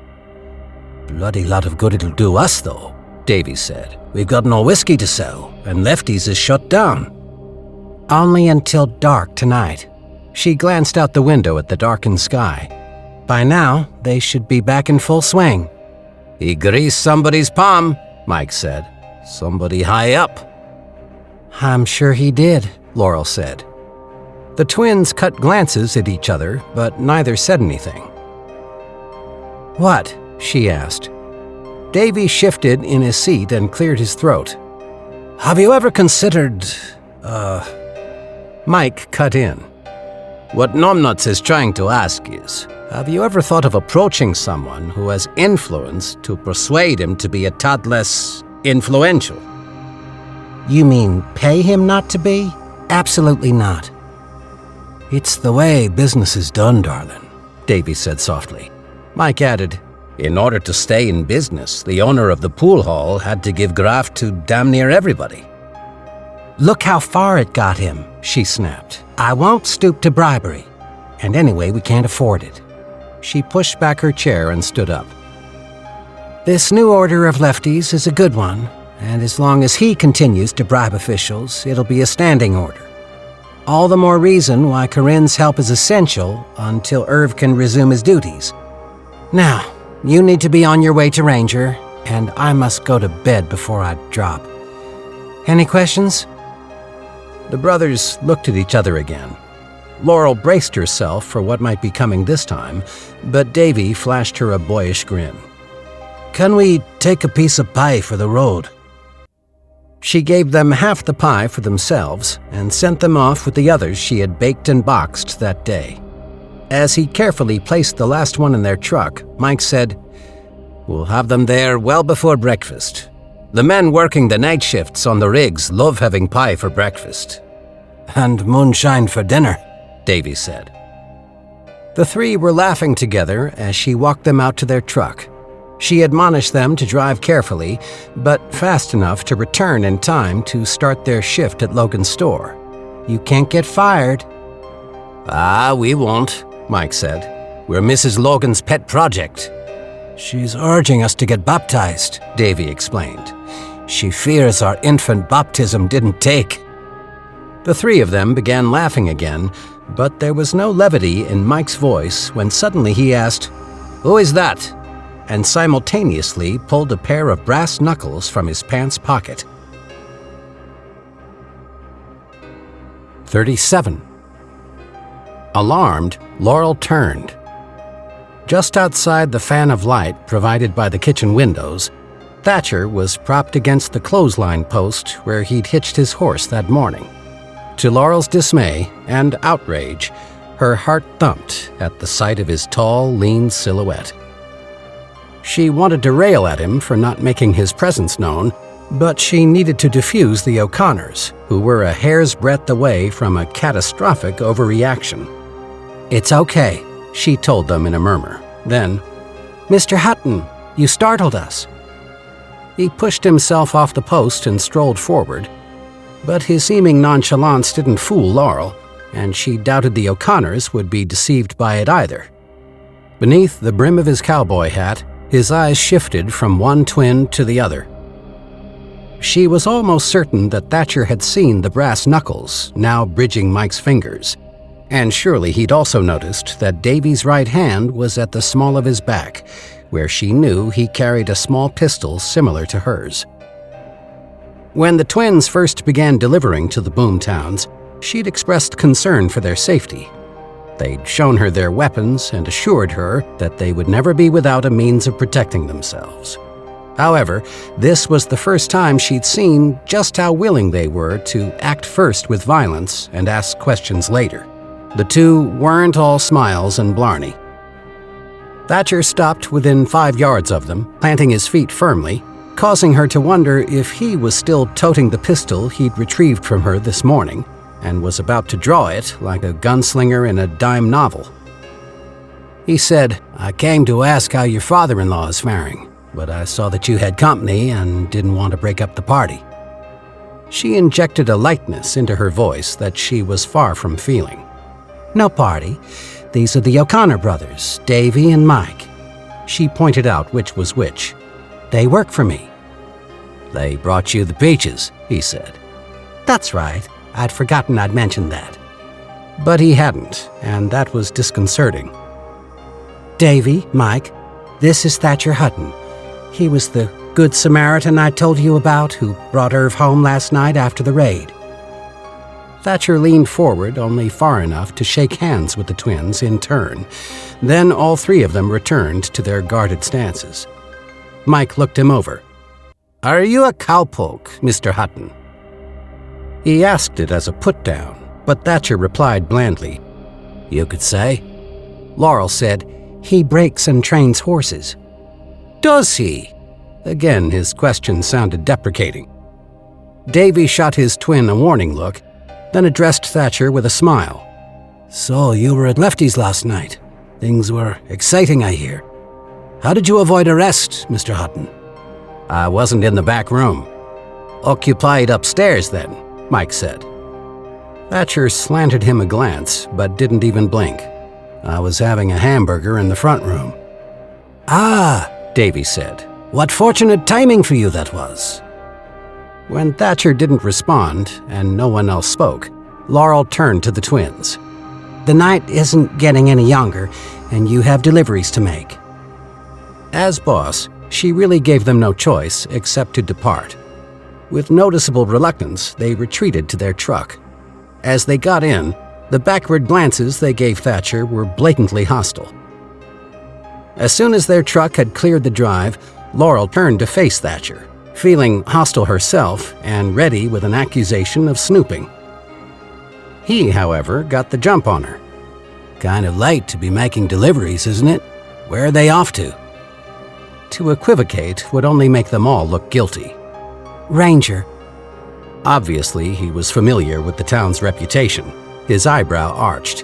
Bloody lot of good it'll do us, though, Davy said. We've got no whiskey to sell, and Lefty's is shut down. Only until dark tonight. She glanced out the window at the darkened sky. By now, they should be back in full swing. "He greased somebody's palm," Mike said. "Somebody high up." I'm sure he did, Laurel said. The twins cut glances at each other, but neither said anything. What? She asked. Davy shifted in his seat and cleared his throat. Have you ever considered, Mike cut in. "What Numbnuts is trying to ask is, have you ever thought of approaching someone who has influence to persuade him to be a tad less influential?" You mean pay him not to be? Absolutely not. It's the way business is done, darling, Davy said softly. Mike added, "In order to stay in business, the owner of the pool hall had to give graft to damn near everybody." Look how far it got him, she snapped. I won't stoop to bribery. And anyway, we can't afford it. She pushed back her chair and stood up. This new order of lefties is a good one, and as long as he continues to bribe officials, it'll be a standing order. All the more reason why Corinne's help is essential until Irv can resume his duties. Now, you need to be on your way to Ranger, and I must go to bed before I drop. Any questions? The brothers looked at each other again. Laurel braced herself for what might be coming this time, but Davy flashed her a boyish grin. Can we take a piece of pie for the road? She gave them half the pie for themselves and sent them off with the others she had baked and boxed that day. As he carefully placed the last one in their truck, Mike said, "We'll have them there well before breakfast. The men working the night shifts on the rigs love having pie for breakfast." "And moonshine for dinner," Davy said. The three were laughing together as she walked them out to their truck. She admonished them to drive carefully, but fast enough to return in time to start their shift at Logan's store. You can't get fired. "Ah, we won't," Mike said. "We're Mrs. Logan's pet project." "She's urging us to get baptized," Davy explained. "She fears our infant baptism didn't take." The three of them began laughing again, but there was no levity in Mike's voice when suddenly he asked, "Who is that?" and simultaneously pulled a pair of brass knuckles from his pants pocket. 37. Alarmed, Laurel turned. Just outside the fan of light provided by the kitchen windows, Thatcher was propped against the clothesline post where he'd hitched his horse that morning. To Laurel's dismay and outrage, her heart thumped at the sight of his tall, lean silhouette. She wanted to rail at him for not making his presence known, but she needed to defuse the O'Connors, who were a hair's breadth away from a catastrophic overreaction. It's okay, she told them in a murmur. Then, Mr. Hutton, you startled us. He pushed himself off the post and strolled forward, but his seeming nonchalance didn't fool Laurel, and she doubted the O'Connors would be deceived by it either. Beneath the brim of his cowboy hat, his eyes shifted from one twin to the other. She was almost certain that Thatcher had seen the brass knuckles now bridging Mike's fingers, and surely he'd also noticed that Davy's right hand was at the small of his back, where she knew he carried a small pistol similar to hers. When the twins first began delivering to the boomtowns, she'd expressed concern for their safety. They'd shown her their weapons and assured her that they would never be without a means of protecting themselves. However, this was the first time she'd seen just how willing they were to act first with violence and ask questions later. The two weren't all smiles and blarney. Thatcher stopped within 5 yards of them, planting his feet firmly, causing her to wonder if he was still toting the pistol he'd retrieved from her this morning and was about to draw it like a gunslinger in a dime novel. He said, "I came to ask how your father-in-law is faring, but I saw that you had company and didn't want to break up the party." She injected a lightness into her voice that she was far from feeling. No party. These are the O'Connor brothers, Davy and Mike. She pointed out which was which. They work for me. "They brought you the peaches," he said. That's right. I'd forgotten I'd mentioned that. But he hadn't, and that was disconcerting. Davy, Mike, this is Thatcher Hutton. He was the Good Samaritan I told you about who brought Irv home last night after the raid. Thatcher leaned forward only far enough to shake hands with the twins in turn. Then all three of them returned to their guarded stances. Mike looked him over. "Are you a cowpoke, Mr. Hutton?" He asked it as a put-down, but Thatcher replied blandly, "You could say." Laurel said, "He breaks and trains horses." "Does he?" Again, his question sounded deprecating. Davy shot his twin a warning look, then addressed Thatcher with a smile. "So you were at Lefty's last night. Things were exciting, I hear. How did you avoid arrest, Mr. Hutton?" "I wasn't in the back room. Occupied upstairs then," Mike said. Thatcher slanted him a glance, but didn't even blink. "I was having a hamburger in the front room." "Ah," Davy said. "What fortunate timing for you that was." When Thatcher didn't respond, and no one else spoke, Laurel turned to the twins. "The night isn't getting any younger, and you have deliveries to make." As boss, she really gave them no choice except to depart. With noticeable reluctance, they retreated to their truck. As they got in, the backward glances they gave Thatcher were blatantly hostile. As soon as their truck had cleared the drive, Laurel turned to face Thatcher, feeling hostile herself and ready with an accusation of snooping. He, however, got the jump on her. "Kind of late to be making deliveries, isn't it? Where are they off to?" To equivocate would only make them all look guilty. "Ranger." Obviously, he was familiar with the town's reputation. His eyebrow arched.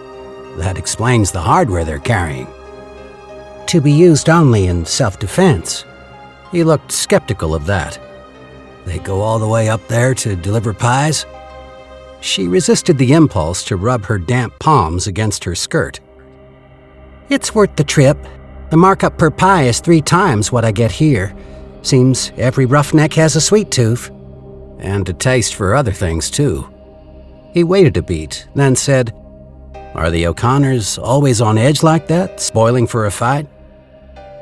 "That explains the hardware they're carrying." "To be used only in self-defense." He looked skeptical of that. "They go all the way up there to deliver pies?" She resisted the impulse to rub her damp palms against her skirt. "It's worth the trip. The markup per pie is 3 times what I get here. Seems every roughneck has a sweet tooth." And a taste for other things, too. He waited a beat, then said, "Are the O'Connors always on edge like that, spoiling for a fight?"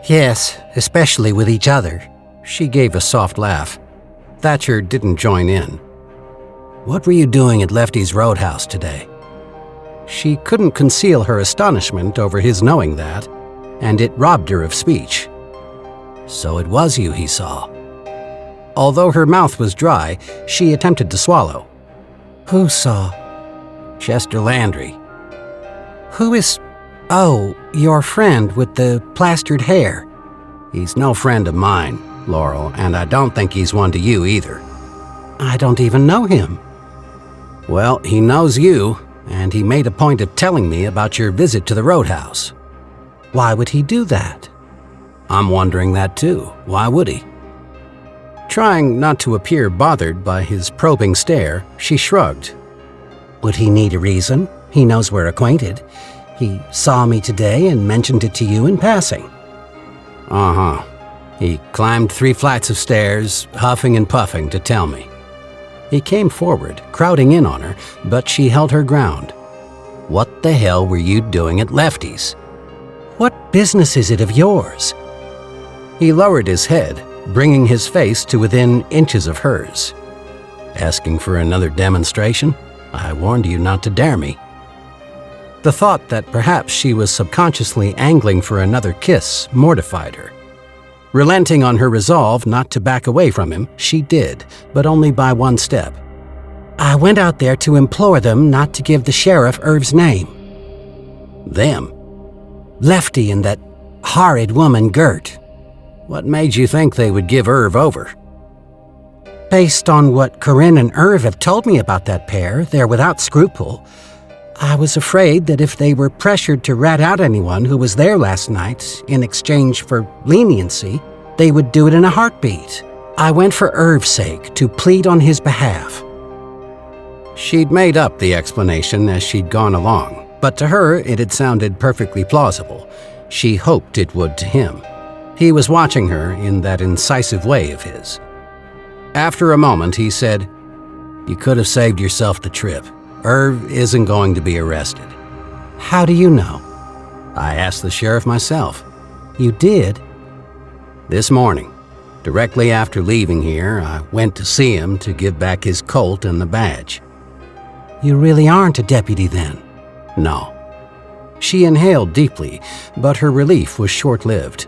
"Yes, especially with each other." She gave a soft laugh. Thatcher didn't join in. "What were you doing at Lefty's Roadhouse today?" She couldn't conceal her astonishment over his knowing that, and it robbed her of speech. "So it was you he saw." Although her mouth was dry, she attempted to swallow. "Who saw?" "Chester Landry." "Who is... Oh, your friend with the plastered hair." "He's no friend of mine, Laurel, and I don't think he's one to you either." "I don't even know him." "Well, he knows you, and he made a point of telling me about your visit to the Roadhouse." "Why would he do that?" "I'm wondering that too. Why would he?" Trying not to appear bothered by his probing stare, she shrugged. "Would he need a reason? He knows we're acquainted. He saw me today and mentioned it to you in passing." "Uh-huh. He climbed 3 flights of stairs, huffing and puffing to tell me." He came forward, crowding in on her, but she held her ground. "What the hell were you doing at Lefty's?" "What business is it of yours?" He lowered his head, bringing his face to within inches of hers. "Asking for another demonstration? I warned you not to dare me." The thought that perhaps she was subconsciously angling for another kiss mortified her. Relenting on her resolve not to back away from him, she did, but only by 1 step. "I went out there to implore them not to give the sheriff Irv's name." "Them?" "Lefty and that horrid woman, Gert." "What made you think they would give Irv over?" "Based on what Corinne and Irv have told me about that pair, they're without scruple. I was afraid that if they were pressured to rat out anyone who was there last night in exchange for leniency, they would do it in a heartbeat. I went for Irv's sake to plead on his behalf." She'd made up the explanation as she'd gone along, but to her it had sounded perfectly plausible. She hoped it would to him. He was watching her in that incisive way of his. After a moment, he said, "You could have saved yourself the trip. Irv isn't going to be arrested. How do you know? I asked the sheriff myself. You did? This morning, directly after leaving here, I went to see him to give back his colt and the badge. You really aren't a deputy then? No. She inhaled deeply, but her relief was short-lived.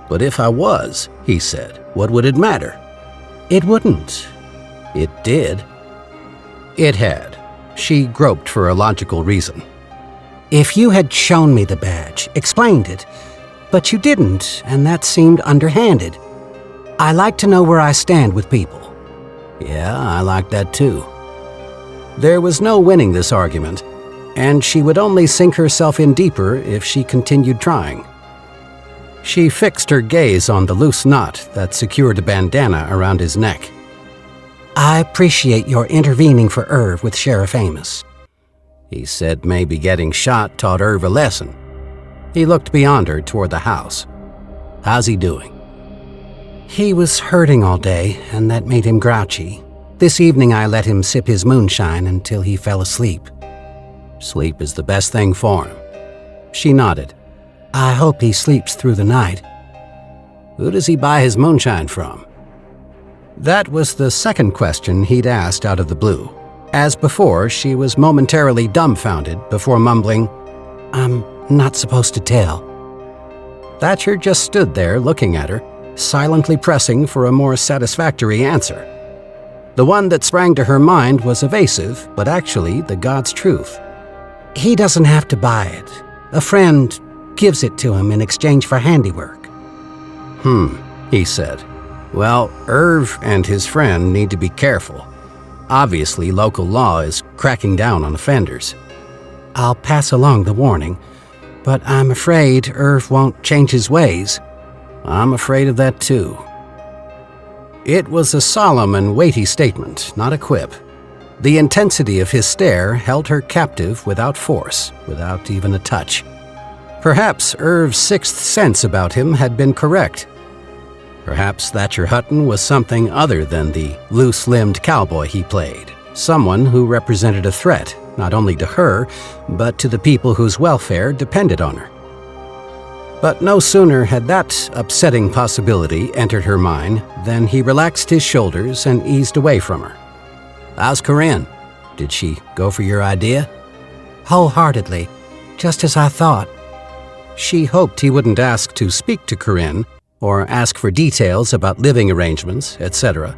But if I was, he said, what would it matter? It wouldn't. It did. It had. She groped for a logical reason. If you had shown me the badge, explained it, but you didn't, and that seemed underhanded. I like to know where I stand with people. Yeah, I like that too. There was no winning this argument, and she would only sink herself in deeper if she continued trying. She fixed her gaze on the loose knot that secured a bandana around his neck. I appreciate your intervening for Irv with Sheriff Amos. He said maybe getting shot taught Irv a lesson. He looked beyond her toward the house. How's he doing? He was hurting all day, and that made him grouchy. This evening I let him sip his moonshine until he fell asleep. Sleep is the best thing for him. She nodded. I hope he sleeps through the night. Who does he buy his moonshine from? That was the second question he'd asked out of the blue. As before, she was momentarily dumbfounded before mumbling, I'm not supposed to tell. Thatcher just stood there looking at her, silently pressing for a more satisfactory answer. The one that sprang to her mind was evasive, but actually the God's truth. He doesn't have to buy it. A friend gives it to him in exchange for handiwork. He said. Well, Irv and his friend need to be careful. Obviously, local law is cracking down on offenders. I'll pass along the warning, but I'm afraid Irv won't change his ways. I'm afraid of that too. It was a solemn and weighty statement, not a quip. The intensity of his stare held her captive without force, without even a touch. Perhaps Irv's sixth sense about him had been correct. Perhaps Thatcher Hutton was something other than the loose-limbed cowboy he played, someone who represented a threat, not only to her, but to the people whose welfare depended on her. But no sooner had that upsetting possibility entered her mind than he relaxed his shoulders and eased away from her. How's Corinne? Did she go for your idea? Wholeheartedly, just as I thought. She hoped he wouldn't ask to speak to Corinne or ask for details about living arrangements, etc.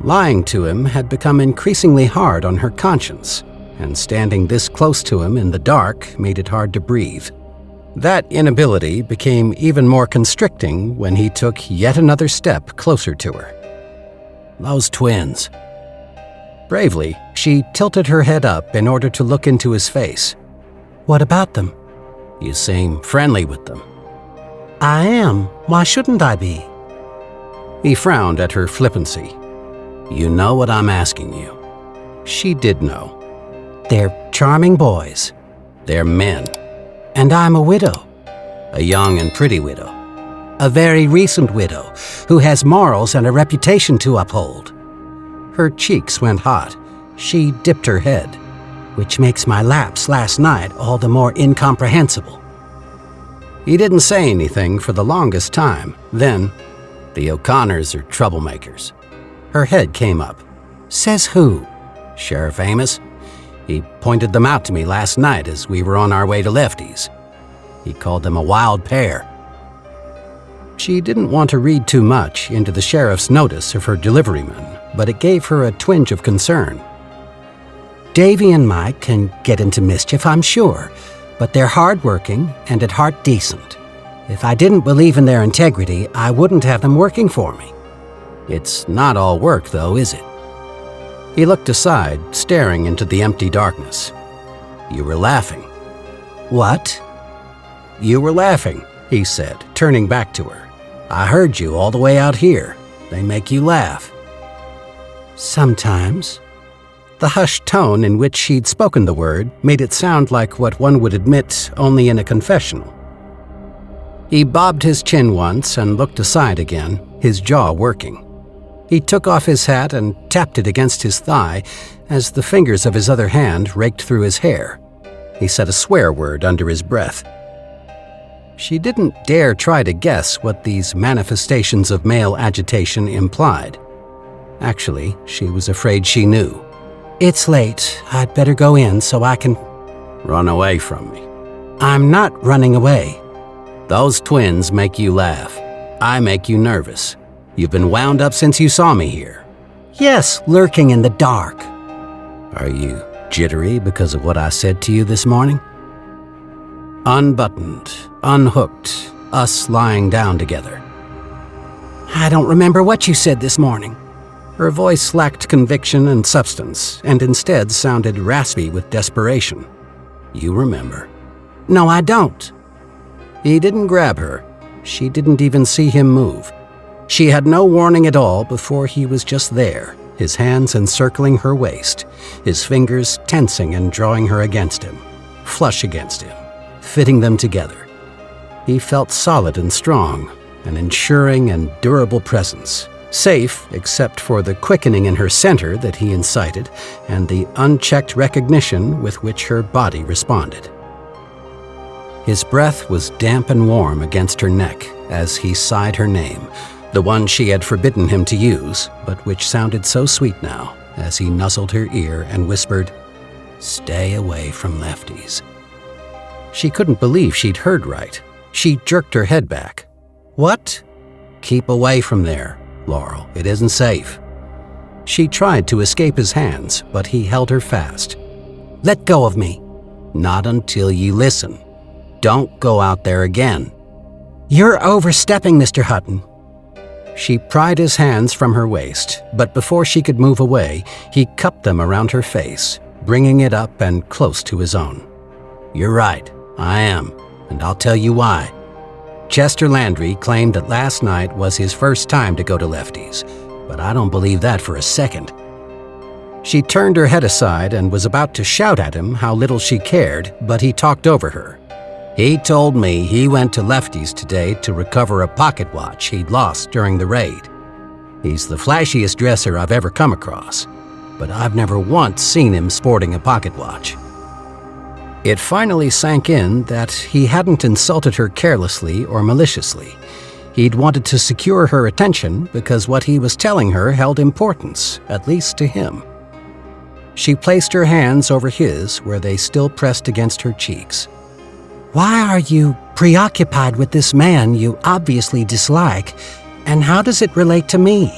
Lying to him had become increasingly hard on her conscience, and standing this close to him in the dark made it hard to breathe. That inability became even more constricting when he took yet another step closer to her. Those twins. Bravely, she tilted her head up in order to look into his face. What about them? You seem friendly with them. I am. Why shouldn't I be? He frowned at her flippancy. You know what I'm asking you. She did know. They're charming boys. They're men. And I'm a widow. A young and pretty widow. A very recent widow who has morals and a reputation to uphold. Her cheeks went hot. She dipped her head. Which makes my lapse last night all the more incomprehensible. He didn't say anything for the longest time. Then, the O'Connors are troublemakers. Her head came up. Says who? Sheriff Amos. He pointed them out to me last night as we were on our way to Lefty's. He called them a wild pair. She didn't want to read too much into the sheriff's notice of her deliveryman, but it gave her a twinge of concern. Davy and Mike can get into mischief, I'm sure, but they're hardworking and at heart decent. If I didn't believe in their integrity, I wouldn't have them working for me. It's not all work, though, is it? He looked aside, staring into the empty darkness. You were laughing. What? You were laughing, he said, turning back to her. I heard you all the way out here. They make you laugh. Sometimes. The hushed tone in which she'd spoken the word made it sound like what one would admit only in a confessional. He bobbed his chin once and looked aside again, his jaw working. He took off his hat and tapped it against his thigh as the fingers of his other hand raked through his hair. He said a swear word under his breath. She didn't dare try to guess what these manifestations of male agitation implied. Actually, she was afraid she knew. It's late. I'd better go in so I can... Run away from me. I'm not running away. Those twins make you laugh. I make you nervous. You've been wound up since you saw me here. Yes, lurking in the dark. Are you jittery because of what I said to you this morning? Unbuttoned, unhooked, us lying down together. I don't remember what you said this morning. Her voice lacked conviction and substance, and instead sounded raspy with desperation. You remember. No, I don't. He didn't grab her. She didn't even see him move. She had no warning at all before he was just there, his hands encircling her waist, his fingers tensing and drawing her against him, flush against him, fitting them together. He felt solid and strong, an ensuring and durable presence, safe except for the quickening in her center that he incited and the unchecked recognition with which her body responded. His breath was damp and warm against her neck as he sighed her name, the one she had forbidden him to use, but which sounded so sweet now as he nuzzled her ear and whispered, "Stay away from lefties." She couldn't believe she'd heard right. She jerked her head back. What? Keep away from there, Laurel. It isn't safe. She tried to escape his hands, but he held her fast. Let go of me. Not until you listen. Don't go out there again. You're overstepping, Mr. Hutton. She pried his hands from her waist, but before she could move away, he cupped them around her face, bringing it up and close to his own. You're right, I am, and I'll tell you why. Chester Landry claimed that last night was his first time to go to Lefty's, but I don't believe that for a second. She turned her head aside and was about to shout at him how little she cared, but he talked over her. He told me he went to Lefty's today to recover a pocket watch he'd lost during the raid. He's the flashiest dresser I've ever come across, but I've never once seen him sporting a pocket watch. It finally sank in that he hadn't insulted her carelessly or maliciously. He'd wanted to secure her attention because what he was telling her held importance, at least to him. She placed her hands over his where they still pressed against her cheeks. Why are you preoccupied with this man you obviously dislike, and how does it relate to me?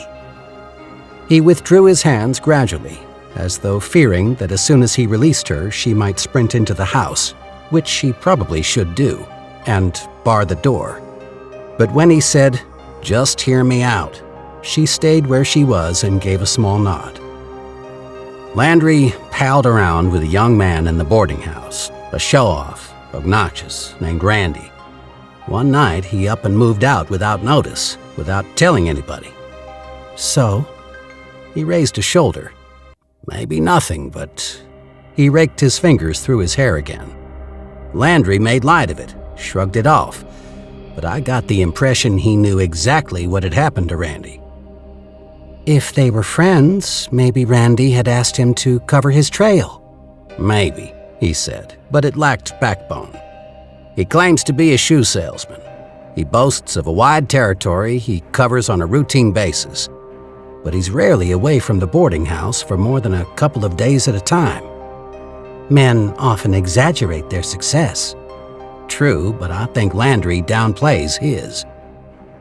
He withdrew his hands gradually, as though fearing that as soon as he released her, she might sprint into the house, which she probably should do, and bar the door. But when he said, "Just hear me out," she stayed where she was and gave a small nod. Landry palled around with a young man in the boarding house, a show-off, obnoxious, named Randy. One night, he up and moved out without notice, without telling anybody. So? He raised a shoulder. Maybe nothing, but he raked his fingers through his hair again. Landry made light of it, shrugged it off, but I got the impression he knew exactly what had happened to Randy. If they were friends, maybe Randy had asked him to cover his trail. Maybe, he said, but it lacked backbone. He claims to be a shoe salesman. He boasts of a wide territory he covers on a routine basis, but he's rarely away from the boarding house for more than a couple of days at a time. Men often exaggerate their success. True, but I think Landry downplays his.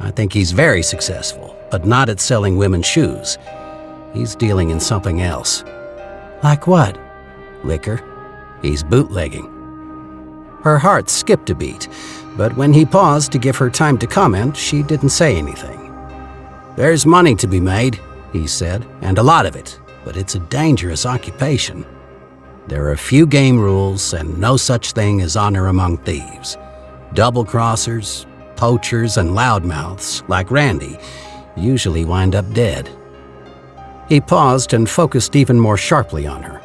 I think he's very successful, but not at selling women's shoes. He's dealing in something else. Like what? Liquor. He's bootlegging. Her heart skipped a beat, but when he paused to give her time to comment, she didn't say anything. There's money to be made, he said, and a lot of it, but it's a dangerous occupation. There are few game rules and no such thing as honor among thieves. Double-crossers, poachers, and loudmouths, like Randy, usually wind up dead. He paused and focused even more sharply on her.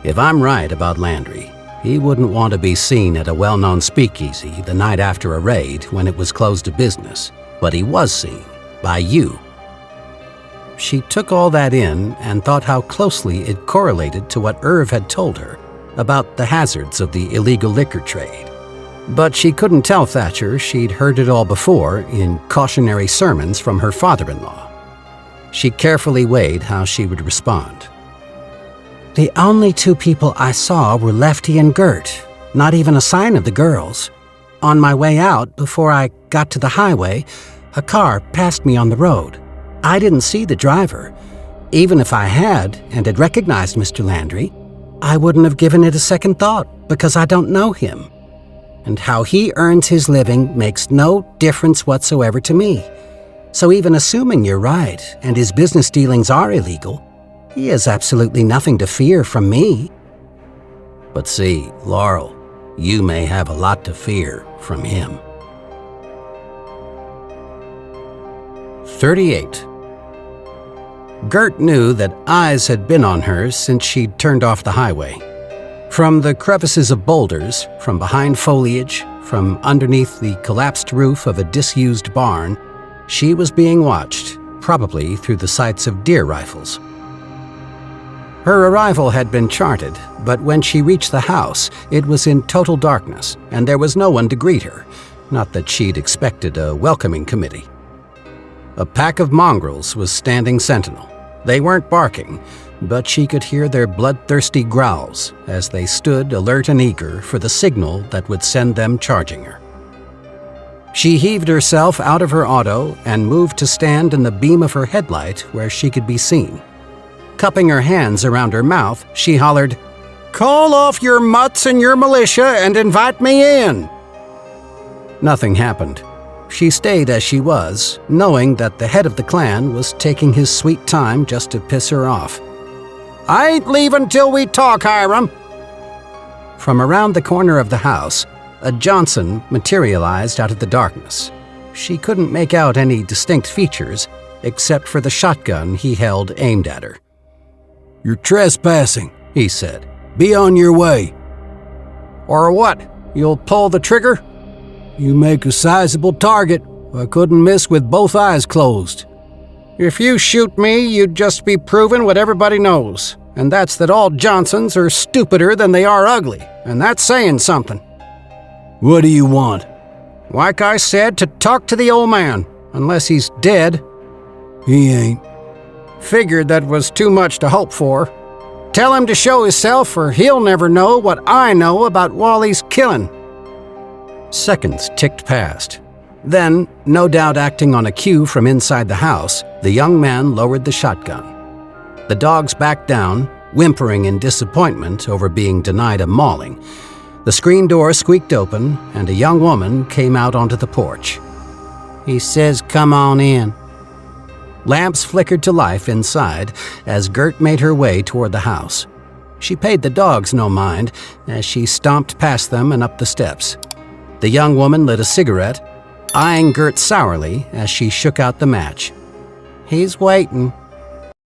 If I'm right about Landry, he wouldn't want to be seen at a well-known speakeasy the night after a raid when it was closed to business, but he was seen by you. She took all that in and thought how closely it correlated to what Irv had told her about the hazards of the illegal liquor trade. But she couldn't tell Thatcher she'd heard it all before in cautionary sermons from her father-in-law. She carefully weighed how she would respond. The only two people I saw were Lefty and Gert, not even a sign of the girls. On my way out, before I got to the highway, a car passed me on the road. I didn't see the driver. Even if I had and had recognized Mr. Landry, I wouldn't have given it a second thought because I don't know him. And how he earns his living makes no difference whatsoever to me. So even assuming you're right and his business dealings are illegal, he has absolutely nothing to fear from me. But see, Laurel, you may have a lot to fear from him. 38. Gert knew that eyes had been on her since she'd turned off the highway. From the crevices of boulders, from behind foliage, from underneath the collapsed roof of a disused barn, she was being watched, probably through the sights of deer rifles. Her arrival had been charted, but when she reached the house, it was in total darkness, and there was no one to greet her, not that she'd expected a welcoming committee. A pack of mongrels was standing sentinel. They weren't barking, but she could hear their bloodthirsty growls as they stood alert and eager for the signal that would send them charging her. She heaved herself out of her auto and moved to stand in the beam of her headlight where she could be seen. Cupping her hands around her mouth, she hollered, "Call off your mutts and your militia and invite me in." Nothing happened. She stayed as she was, knowing that the head of the clan was taking his sweet time just to piss her off. "I ain't leaving till we talk, Hiram." From around the corner of the house, a Johnson materialized out of the darkness. She couldn't make out any distinct features, except for the shotgun he held aimed at her. "You're trespassing," he said. "Be on your way." "Or what? You'll pull the trigger?" "You make a sizable target. I couldn't miss with both eyes closed." "If you shoot me, you'd just be proving what everybody knows, and that's that all Johnsons are stupider than they are ugly, and that's saying something." "What do you want?" "Like I said, to talk to the old man, unless he's dead." "He ain't." "Figured that was too much to hope for. Tell him to show himself, or he'll never know what I know about Wally's killing." Seconds ticked past. Then, no doubt acting on a cue from inside the house, the young man lowered the shotgun. The dogs backed down, whimpering in disappointment over being denied a mauling. The screen door squeaked open, and a young woman came out onto the porch. He says, "Come on in." Lamps flickered to life inside as Gert made her way toward the house. She paid the dogs no mind as she stomped past them and up the steps. The young woman lit a cigarette, eyeing Gert sourly as she shook out the match. "He's waiting."